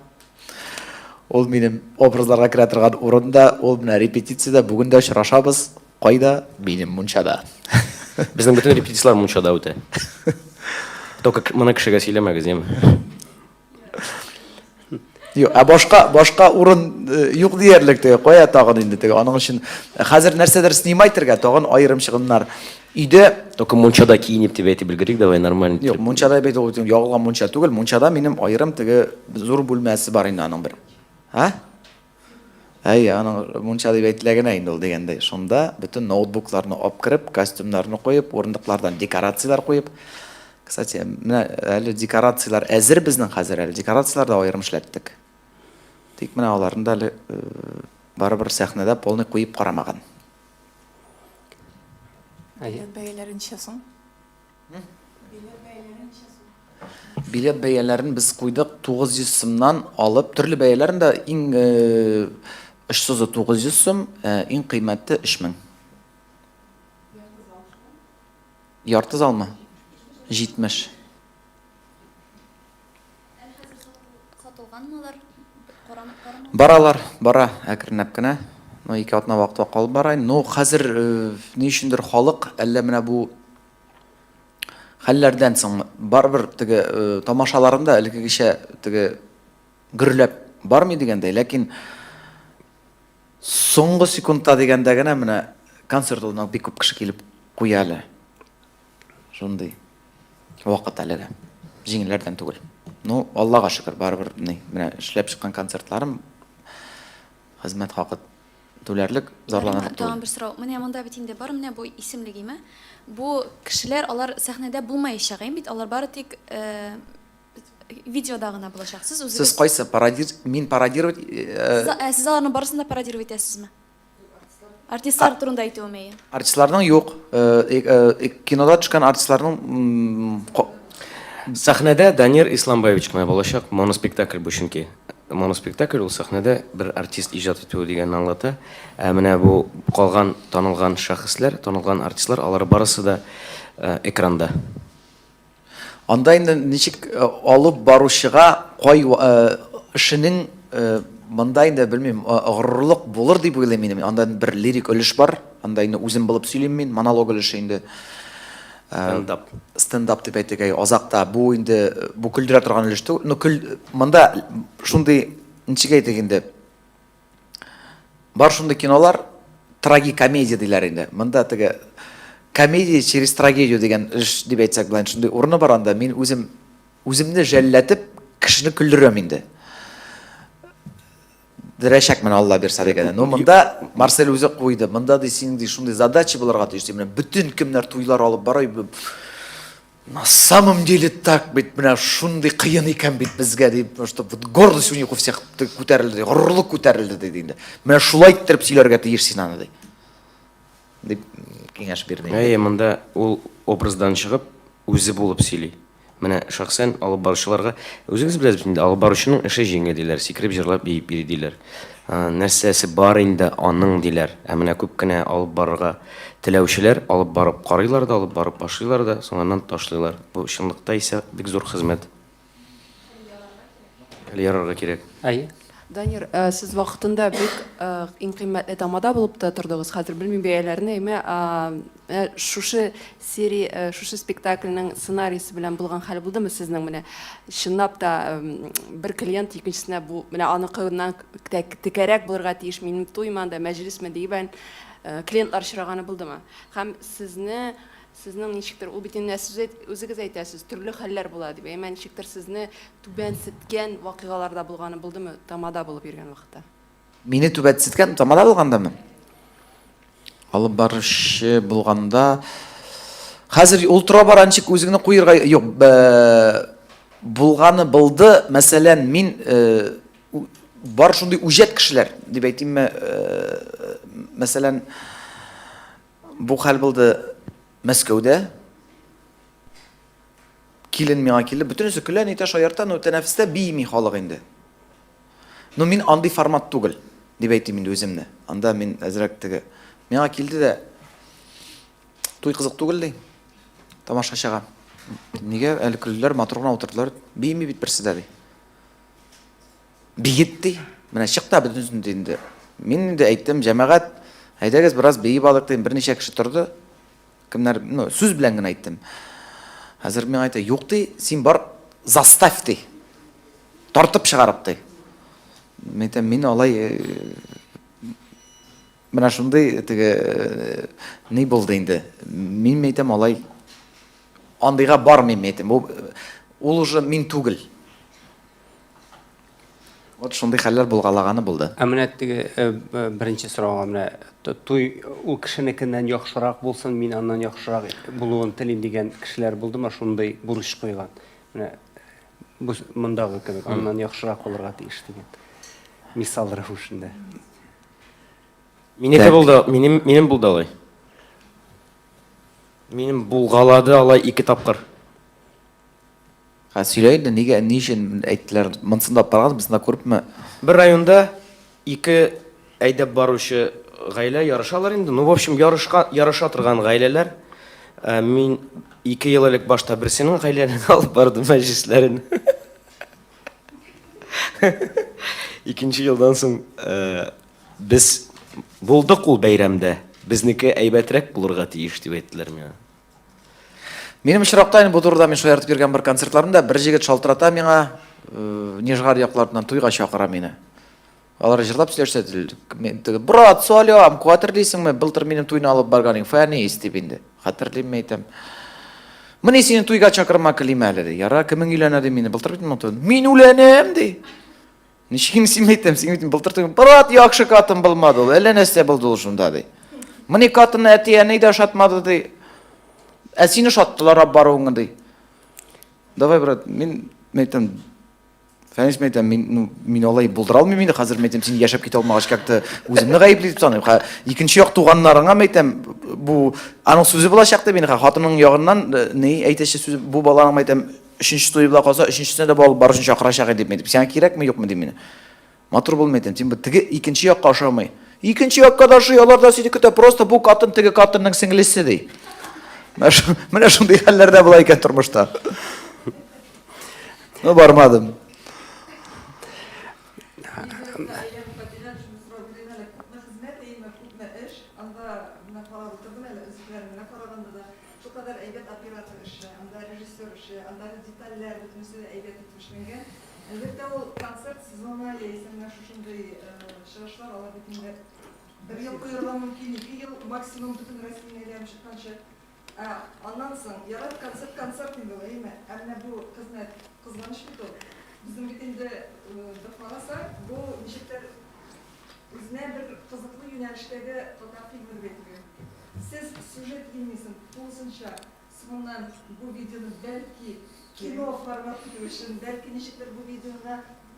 ул минем образларга керә торган урында, ул менә репетициядә бүген дә очрашабыз. Кайда? Минем мунчада. Безнең бөтен репетициялар мунчада үтә. Только моны кешегә сөйләмәгез, яме. Юк, башка урын юк диярлек теге, кая тагын инде теге. Аның өчен хәзер нәрсәдер снимайтырга тагын аерым чыгымнар. Өйдә только мунчада киенеп дип әйтеп белгерик, давай нормально. Юк, мунчада бит ул ягылган мунча түгел. Мунчада минем аерым теге зур бүлмәсе бар инде аның бер. Ха? Әйе, аның мунча дип әйтелгән инде ул дигәндә. Шунда бөтен ноутбукларны алып кирип, костюмнарны куеп, урындыклардан декорациялар куеп. Кстати, менә әле декорациялар әзер безнең хәзер әле декорациялар да аерым эшләттек. Тик менә аларны да әле барыбер сәхнәдә полный куеп карамаган. Бәяләре ничә соң? Bilet бәяләрен без куйдык 900 сумнан алып, төрле бәяләрен дә иң очсызы 900 сум, иң кыйммәте 3000. Ярты залмы? 70. Сатылганмы алар? Бара, әкренләп кенә. Ну, 2 атна вакытта калып барай. Ну, хәзер ни өчендер халык әллә менә бу хәлләрдән соң барбер теге тамашаларында элеккечә теге гөрләп бармый дигәндәй, ләкин соңгы секундта дигәндә генә менә концерт алдына бик күп кеше килеп куя әле. Шундый вакыт әлегә. Җиңелләрдән түгел. Ну, Аллага шөкер, барбер менә эшләп чыккан концертларым хезмәт хакы түләрлек зарланарлык Тагын түгел. бер сорау. Менә монда бит инде бар, менә бу исемлегеме? Бу кешеләр алар сәхнәдә булмаячак бит, алар бары тик видеода гына булачак. Сез Сез үзегез кайсы мин пародировать сез аларны барысын да пародировать итәсезме? Артистлар турында әйтүемәе. артистларның юк, кинода төшкән артистларның Сәхнәдә Данир Исламбаевич кына булачак моноспектакль бу чөнки. Моноспектакль ул сәхнәдә бер артист иҗат итү дигәнне аңлата. Менә бу калган танылган шәхесләр, танылган артистлар, алар барысы да экранда. Анда инде ничек алып баручыга кай эшенең монда инде белмим, горурлык булыр дип уйлыйм мин. Анда бер лирик өлеш бар. Анда инде үзем булып сөйлим мин, монолог өлеше инде. Стендап дип әйтәгәй, азакта бу инде бу күлдерә торган өлеш түгел. Ну монда шундый ничек әйтик инде. Бар шундый кинолар трагикомедия диләр инде. Монда теге комедия через трагедию дигән эш дип әйтсәк белән шундый урыны бар анда. Мин үземне жәлләтеп кешене күлдерәм инде. Дөрәшәк мен Алла бирсә дигән. Ну монда Марсель үзе куйды. Монда ди синең ди шундый задача булырга тиеш. Менә бүтән кемнәр туйлар алып барай. На самом деле так бит, менә шундый кыен икән бит безгә дип, что гордость у них у всех күтәрелде, горурлык күтәрелде диде инде. Менә шулай иттереп сөйләргә тиеш син аны ди. Дип киңәш бирде. Монда ул образдан чыгып үзе булып сөйли. Менә шәхсән алып баручыларга үзегез беләсез инде, алып баручының эше җиңел диләр, сикереп җырлап биеп бирә диләр. Нәрсәсе бар инде аның диләр. Менә күп кенә алып барырга теләүчеләр алып барып карыйлар да, алып барып башлыйлар да, соңыннан ташлыйлар. Бу чынлыкта исә бик зур хезмәт. Ярарга кирәк. Данир, сез вакытында бик иң кыйммәтле тамада булып та тордыгыз. Хәзер белмим бәяләрне, шушы серия, шушы спектакльнең сценарийсы белән булган хәл булдымы сезнең менә чынлап та бер клиент икенчесенә бу менә аныкынан текәрәк булырга тиеш, минем туйманда мәҗлисме дигән клиентлар чыраганы булдымы? Һәм сезнең ничектер ул бит инде сез үзегез әйтәсез, төрле хәлләр була дип. Әмма ничектер сезне түбәнсеткән вакыйгаларда булганы булдымы тамада булып йөргән вакытта? Мине түбәнсеткән тамада булгандамы? Алып баручы булганда хәзер ул тора баранчык үзеңне куйырга юк. Булганы булды, мәсәлән, мин бар шундый үҗәт кешеләр дип әйтимме, мәсәлән, бу хәл булды Мәскәүдә. Килен миңа килде, бөтенесе көлә, нитә шаярта, но тәнәфестә бийми халык инде. Но мин андый формат түгел дип әйтим инде үземне. Анда мин әзрәк теге миңа килде дә туй кызык түгел ди. Тамашачыга. Нигә әле көлләр матур гына утырдылар, бийми бит берсе дә ди. Биет ди. Менә чыкта бөтенсен инде. Мин инде әйттем, җәмәгать, әйдәгез бераз биеп алык дим, берничә кеше торды. Кемнәр, сүз белән генә әйттем. Хәзер мин әйтә, юк ди, син бар заставь ди. Тартып чыгарып ди. Мин алай менә шундый теге ни булды инде. Мин әйтәм алай андыйга бармыйм әйтәм. Ул уже мин түгел. Вот шундый хәлләр булгалаганы булды. Менә теге беренче сорауга менә туй ул кешенекеннән яхшырак булсын, мин аннан яхшырак булуын телим дигән кешеләр булдымы, шундый бурыч куйган. Менә бу мондагы кебек аннан яхшырак булырга тиеш дигән. Мисал рәвешендә. Минеке булды, минем булды алай. Минем булгалады алай 2 тапкыр. Сөйлейді, неге, не үшін әйттілер, мұнсындап барған, бізді көріп Бір районда 2 әйдәп баручы гаилә ярышалар инде. Ну, в общем, ярыша торган гаиләләр. Мин 2 ел элек башта берсенең гаиләләрен алып бардым мәҗлесләрен. Икенче елдан соң без булдык ул бәйрәмдә. Безнеке әйбәтрәк булырга тиеш дип әйттеләр миңа. Менің шырақтайын бұл тұрда мен шояртып берген бір концертларында бір жігіт шалтырата меңа нежғар яқларынан туйға шақыра мені. Алар жырлап сөйлешті. Брат, сөйлем, қуатырлейсің ме? Былтыр менің туйны алып барғаның фәне естіп енді. Қатырлейм ме айтам. Міне сені туйға шақырма кілейм әлі. Яра, кімің үйленеді мені? Былтыр бітім ұтын. Мен үйленем дей. Нешкін сен айтам, сен айтам. Былтыр туйым. Брат, яқшы қатын болмады ол. Әлі нәрсе болды ол жында дей. Міне қатын әті әней де шатмады дей. Сені шаттылар ап баруыңын дей. Давай, брат, мен айтам. Фәнес мен айтам, мен олай бұлдыра алмайм енді қазір мен айтам, сен яшап кете алмағаш какты өзімді ғайыплетіп санайм. Екінші яқ туғанларыңа мен айтам, бұл аның сөзі бола шақты мен хатының яғынан не айташы сөзі бұл баланың айтам, үшінші той бола қалса, үшіншісіне де болып бар үшін шақыра шақыр деп мен айтам. Сен керек ме жоқ ме деп мені. Матур бол мен айтам, сен тігі екінші яққа ашамай. Екінші яққа да шый, олар да сөйді күті, просто бұл қатын тігі қатынның сіңілесі дей. Міне шындай әллерде бұла екен тұрмышта. Бармадым. Bir yıl kıyırla mümkün, 2 yıl maksimum bütün resimlerden çıkkanca. Ondan sonra yarat konser değil mi? Ama bu kızlanış bir de bizim bitinde defalasa bu nişikler üzerine bir kızıklı yönelişlerde fotoğraf filmi üretiyor. Siz süjet bilmiyorsun, pulsunca sonundan bu videonun belki kino formatı için, belki nişikler bu videoda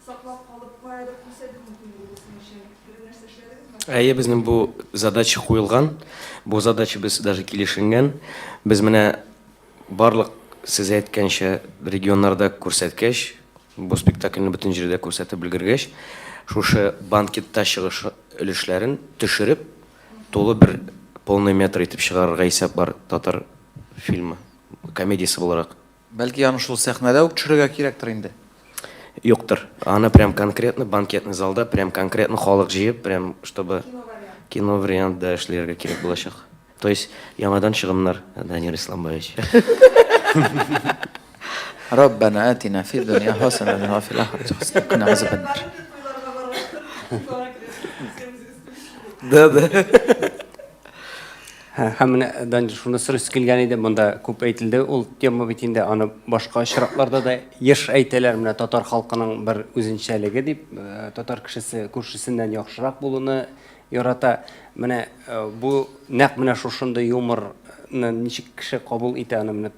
saklap kalıp koyarıp көрсетіп mümkün olsun için bir нәрсе işlediniz mi? Әйе, безнең бу задача куелган. Бу задача без даже килешенгән. Без менә барлык сез әйткәнчә регионнарда күрсәткәч, бу спектакльне бөтен җирдә күрсәтеп белгергәч, шушы банкетта чыгыш өлешләрен төшереп, тулы бер полный метр итеп чыгарырга исәп бар татар фильмы, комедиясы буларак. Бәлки аны шул сәхнәдә үк төшерергә кирәктер инде. Юктыр. Аны прям конкретно банкетный залда, прям конкретно халык җыеп, прям чтобы кино вариантда эшләргә кирәк булачак. То есть яңадан чыгымнар, Данир Исламбаевич. ربنا آتنا في الدنيا حسنة وفي الآخرة حسنة وقنا عذاب النار. Да. Һәм Данир шуны сырыс килгән иде, монда күп әйтелде. Ул тема бит инде аны башка очракларда да еш әйтәләр, менә татар халкының бер үзенчәлеге дип, татар кешесе күршесеннән яхшырак булуны ярата. Менә бу нәкъ менә шушындай юморны ничек кеше кабул итә, аны менә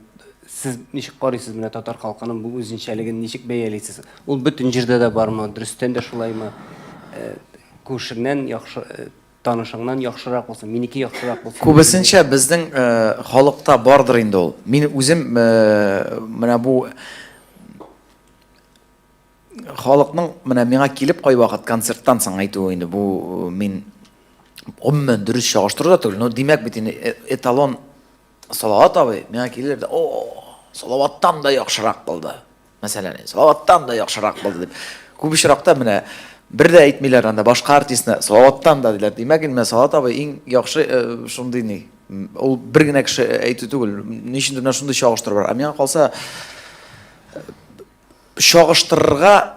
сез ничек карыйсыз, менә татар халкының бу үзенчәлеген ничек бәялисез? Ул бөтен җирдә дә бармы? Дөрестән дә шулаймы? Күршеңнән яхшы танышыңнан яхшырак булсын, минеке яхшырак булсын. Күбесенчә безнең халыкта бардыр инде ул. Мин үзем менә бу халыкның менә миңа килеп кай вакыт концерттан соң әйтү инде бу мин умман дөрес чагыштыру да түгел. Но димәк бит инде эталон Салават абый миңа килер дә, Салаваттан да яхшырак булды. Мәсәлән, Салаваттан да яхшырак булды дип. Күп очракта менә bir de әйтмиләр анда башка артистны Салаваттан да диләр. Димәк инде Салават абый иң яхшы шундый ни. Ул бер генә кеше әйтү түгел. Ничек дә шундый чагыштыру бар. Миңа калса чагыштырырга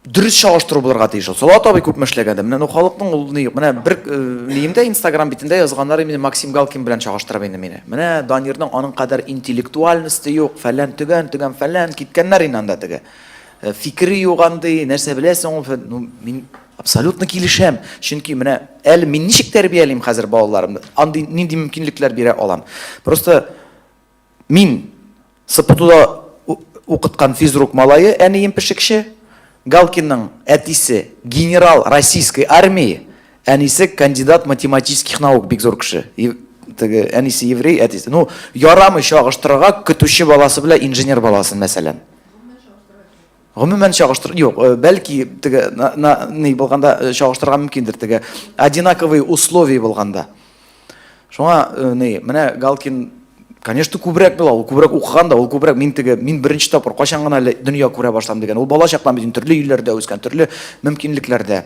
дөрес чагыштыру булырга тиеш. Салават абый күп эшләгәндә. Менә халыкның ул ни, менә бер ниемдә Instagram битендә язганнар инде Максим Галкин белән чагыштырып инде мине. Менә Данирның аның кадәр интеллектуальности юк, фәлән түгән фәлән киткәннәр инде анда теге. Фикри юганды, нәрсә беләсең ул, мин абсолютно килешәм. Чөнки менә әле мин ничек тәрбиялим хәзер балаларымны? Андый нинди мөмкинлекләр бирә алам? Просто мин СПТУда укыткан физрук малае, әнием пешекче, Галкинның әтисе генерал российской армии, әнисе кандидат математических наук бик зур кеше. теге әнисе еврей, әтисе. Ну, ярамый чагыштырырга көтүче баласы белән инженер баласын, мәсәлән. Гомумән чагыштыр, юк, бәлки теге ни булганда чагыштырырга мөмкиндер, теге одинаковые условия булганда. Шуңа менә Галкин, конечно, күбрәк була, ул күбрәк укыган да, ул күбрәк мин беренче тапкыр качан гына дөнья күрә башлам дигән. Ул бала чактан бит төрле илләрдә үскән, төрле мөмкинлекләрдә.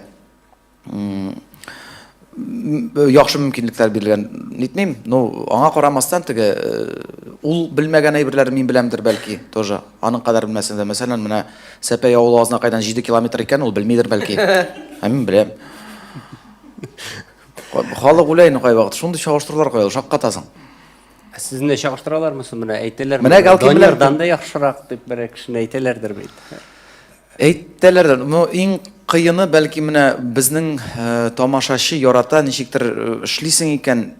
Яхшы мөмкинлекләр бирелгән, нитмим, но аңа карамастан теге ул белмәгән әйберләр мин беләмдер бәлки, тоже. Аның кадәр белмәсәм дә, мәсәлән, менә Сәпәй авылы азына кайдан 7 километр икән, ул белмидер бәлки. Мин беләм. Халык уйлайны кай вакыт, шундый чагыштырулар куя, шаккатасың. Сіздің де шағыштыралар мұсы, мұны әйтелер Менә Галкин белән Донердан да яхшырақ дип бер кешене әйтеләрдер бит. Әйтәләр, иң кыены бәлки менә безнең тамашачы ярата, ничектер эшлисең икән,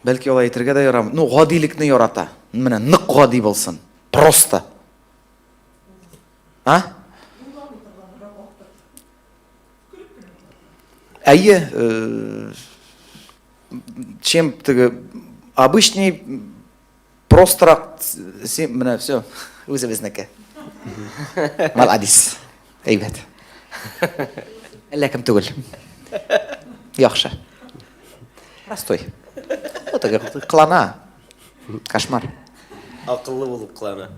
бәлки алай әйтергә дә ярамый. Ну, гадилекне ярата. Менә нык гади булсын. Просто. Әйе, чем теге обычный прострак, менә все, үзебезнеке. Молодец. Әйбәт. Ләкин түгел. Яхшы. Простой. Вот теге кылана. Кошмар. Акыллы булып кылана.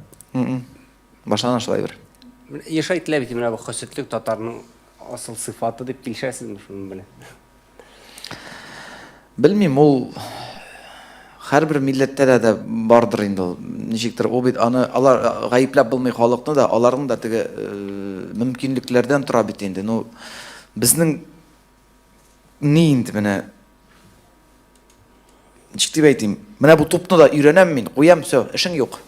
Башлана шулай бер. Еш әйтелә бит менә бу хөсетлек татарның асыл сыйфаты дип килешәсезме шуның белән? Белмим, ул һәрбер милләттә дә бардыр инде ул. Ничектер ул бит аны алар гаепләп булмый халыкны да, аларның да теге мөмкинлекләрдән тора бит инде. Ну, безнең ни инде менә ничек әйтим, менә бу тупны да өйрәнәм мин, куям, все, эшең юк.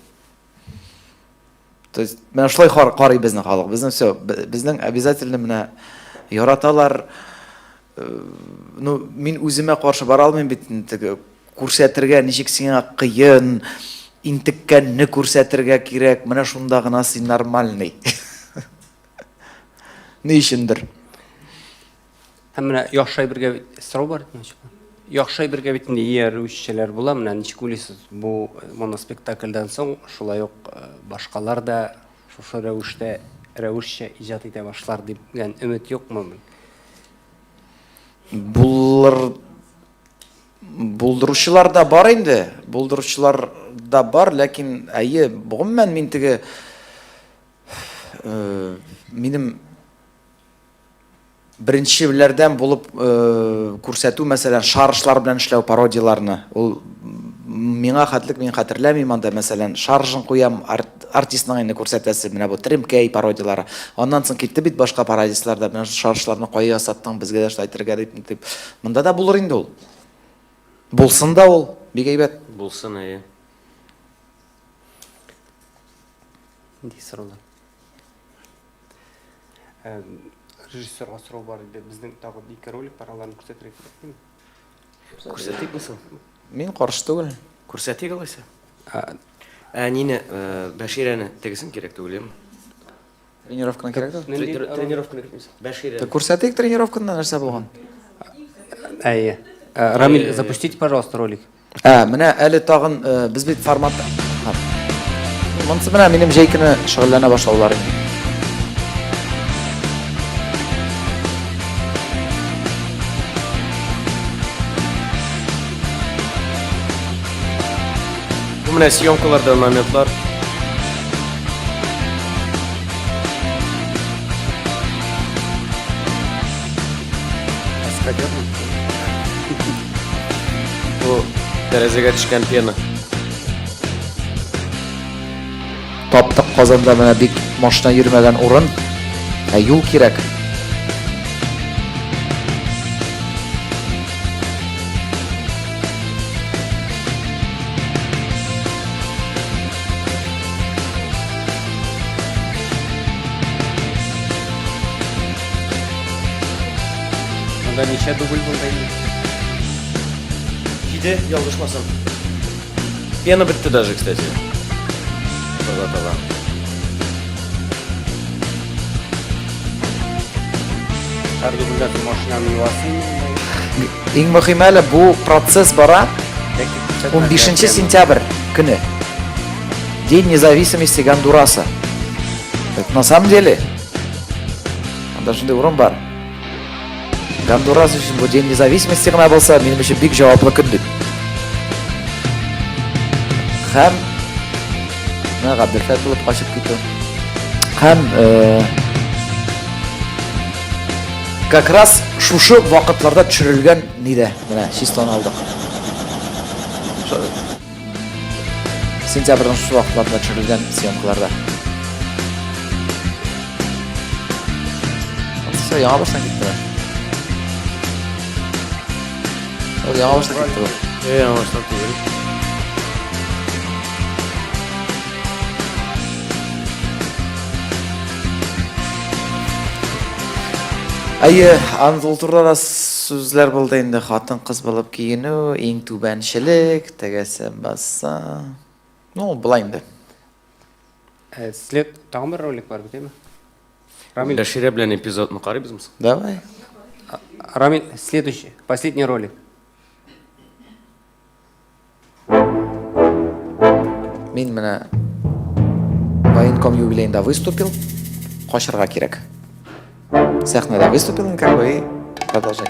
То есть, менә шулай карый безнең халык. Безнең все, безнең обязательно менә яраталар. Ну, мин үземә каршы бара алмыйм бит, теге күрсәтергә ничек сиңа кыен, интеккәнне күрсәтергә кирәк. Менә шунда гына син нормальный. Ни өчендер? Һәм менә яхшы әйбергә сорау бар икән. Яхшы әйбергә бит инде иярүчеләр була, менә ничек уйлыйсыз? Бу моноспектакльдән соң шулай ук башкалар да шушы рәвешчә иҗат итә башлар дигән өмет юкмы? Булдыручылар да бар инде, булдыручылар да бар, ләкин әйе, гомумән мин теге минем беренчеләрдән булып күрсәтү, мәсәлән, шарышлар белән эшләү пародияларны. Ул миңа хәтлек, мин хәтерләмим анда, мәсәлән, шаржын куям артистның инде күрсәтәсе, менә бу Тремкәй пародиялары. Аннан соң китте бит башка пародистлар да, менә шарышларны кая ясаттың, безгә дә әйтергә дип. Монда да булыр инде ул. Булсын да ул, бик әйбәт. Булсын, әйе. Ди сораулар. Режиссерга сорау бар иде. Безнең тагы ике ролик бар, аларны күрсәтергә кирәкме? Күрсәтик булсын. Мин каршы түгел. Күрсәтик алайса. Нине Бәширәне тегесен кирәк түгелме? Тренировканы кирәк түгел. Тренировканы кирәк. Бәширә. Күрсәтик тренировканы нәрсә булган? Әйе. Рамил, запустите, пожалуйста, ролик. Менә әле тагын без бит форматта. Монсы менә минем җәйкене шөгыльләнә башлаулар инде. Бу менә съемкаларда моментлар. Бу тәрәзәгә төшкән пена. Таптык Казанда менә бик машина йөрмәгән урын. Юл кирәк. Монда ничә дубль булды инде? 7, ялгышмасам. Пена бетте даже, кстати. Тогда. Һәр дубльдә машинаны юасың. Ең мөһим әле бу процесс бара 15 сентябрь көне. День независимости Гондураса. Это на самом деле даже урын бар. Гондурас үшін бұл день независимости ғана болса, менің үшін бик жауаплы күндік. Һәм Ғабділфат болып қашып кетті. Һәм как раз шушы вакытларда төшерелгән ниде? Менә чистон алдык. Сентябрьдән шушы вакытларда төшерелгән съемкаларда. Все, яңа баштан китте. Яңа баштан китте. Яңа баштан түгел. Айы, антылтырда да сүзләр булды инде. Хатын кыз булып киену, иң түбәнчелек, тегесе баса. Ну, булай инде. След тагын бер ролик бар бит, Рамиль. Расширя белән эпизодны карыйбызмы? Давай. Рамиль, следующий, последний ролик. Мин менә военком юбилейында выступил. Кашырга кирәк. Сәхнәдә выступил, как бы, и продолжай.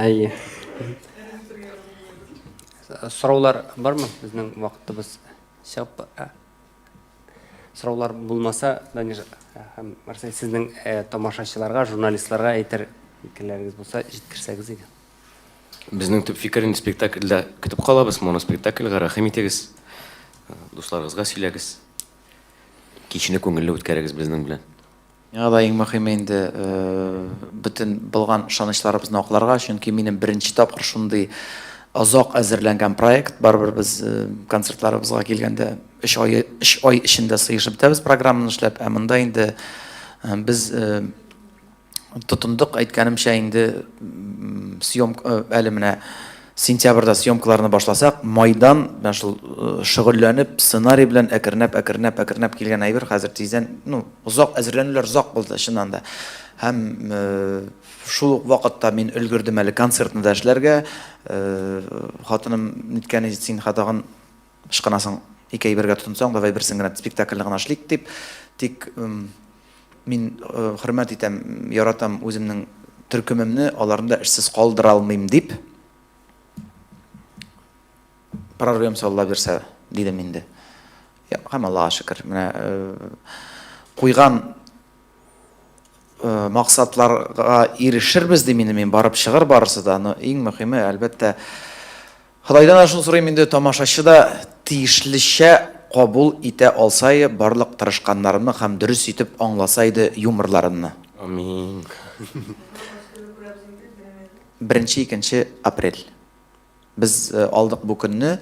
Әйе. Сұраулар бар ма? Біздің вақытыбыз шығып. Сұраулар болмаса, Марсай, сіздің тамашашыларға, журналистларға әйтер пікірлеріңіз болса, жеткірсәңіз еді. Біздің түп фикерін спектакльда күтіп қалабыз, моноспектакльға рахим етегіз. Достарыңызға сөйләгіз. Кешіне көңілі өткәрегіз біздің білән. Яда ең мөһим инде бүтін булган ышанычларыбызны акларга, чөнки минем беренче тапкыр шундый озак әзерләнгән проект барбыр. Без концертларыбызга килгәндә 3 ай эчендә сыешып бетәбез программаны эшләп, ә монда инде без тотындык, әйткәнемчә инде съемка әле менә сентябрьдә съемкаларны башласак, майдан белән шул шөгыльләнеп, сценарий белән әкренәп килгән әйбер. Хәзер тиздән, озак әзерләнүләр озак булды чыннан да. Һәм шул вакытта мин өлгердем әле концертны да эшләргә. Хатыным ниткән син хатагын ышкынасың, ике әйбергә тотынсаң, давай берсен генә спектакльне гына эшлик дип. Тик мин хөрмәт итәм, яратам үземнең төркемемне, аларны да эшсез калдыра алмыйм дип. Прорвем салла берсе дидем инде. Һәм Аллаһка шөкер, менә куйган максатларга ирешербез ди мин барып чыгыр барысы да. Иң мөһиме әлбәттә Худайдан шуны сорыйм инде, тамашачы да тиешлечә кабул итә алсай, барлык тырышканнарымны һәм дөрес итеп аңласайды юморларымны. Амин. 1-2 апрель. Biz aldık bu günü.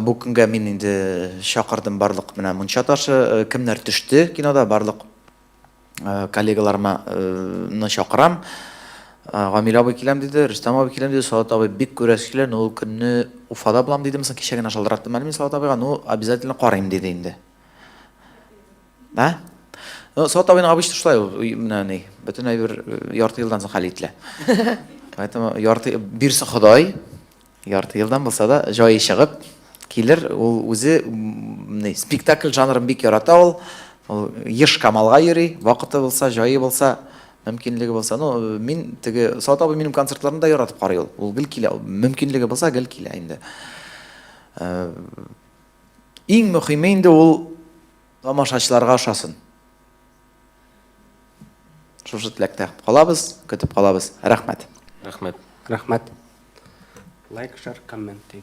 Bu günkə min indi şaqırdım barlıq mənə Munça taşı kimlər düşdü kinoda barlıq kollegalarıma şaqıram. Гамил абый киләм диде, Рөстәм абый киләм диде, Салат абый бик күрәсе килә, ул көнне Уфада булам диде, мисал кичә генә шалдыраттым әле мин Салат абыйга, обязательно карыйм диде инде. Да? Салат абыйның абый шулай ул, менә ни, бөтенләй бер ярты елдан соң хәл ителә. Поэтому ярты бирсе Ходай, ярты елдан булса да җае чыгып килер, ул үзе спектакль жанрын бик ярата ул. Ул еш камалга йөри, вакыты булса, җае булса, мөмкинлеге булса, мин теге Салат абый минем концертларында яратып карый ул. Ул гел килә, мөмкинлеге булса гел килә инде. Иң мөһиме инде ул тамашачыларга ошасын. Шушы теләктә калабыз, көтеп калабыз. Рәхмәт. Рахмәт. Лайк, шер, коммент.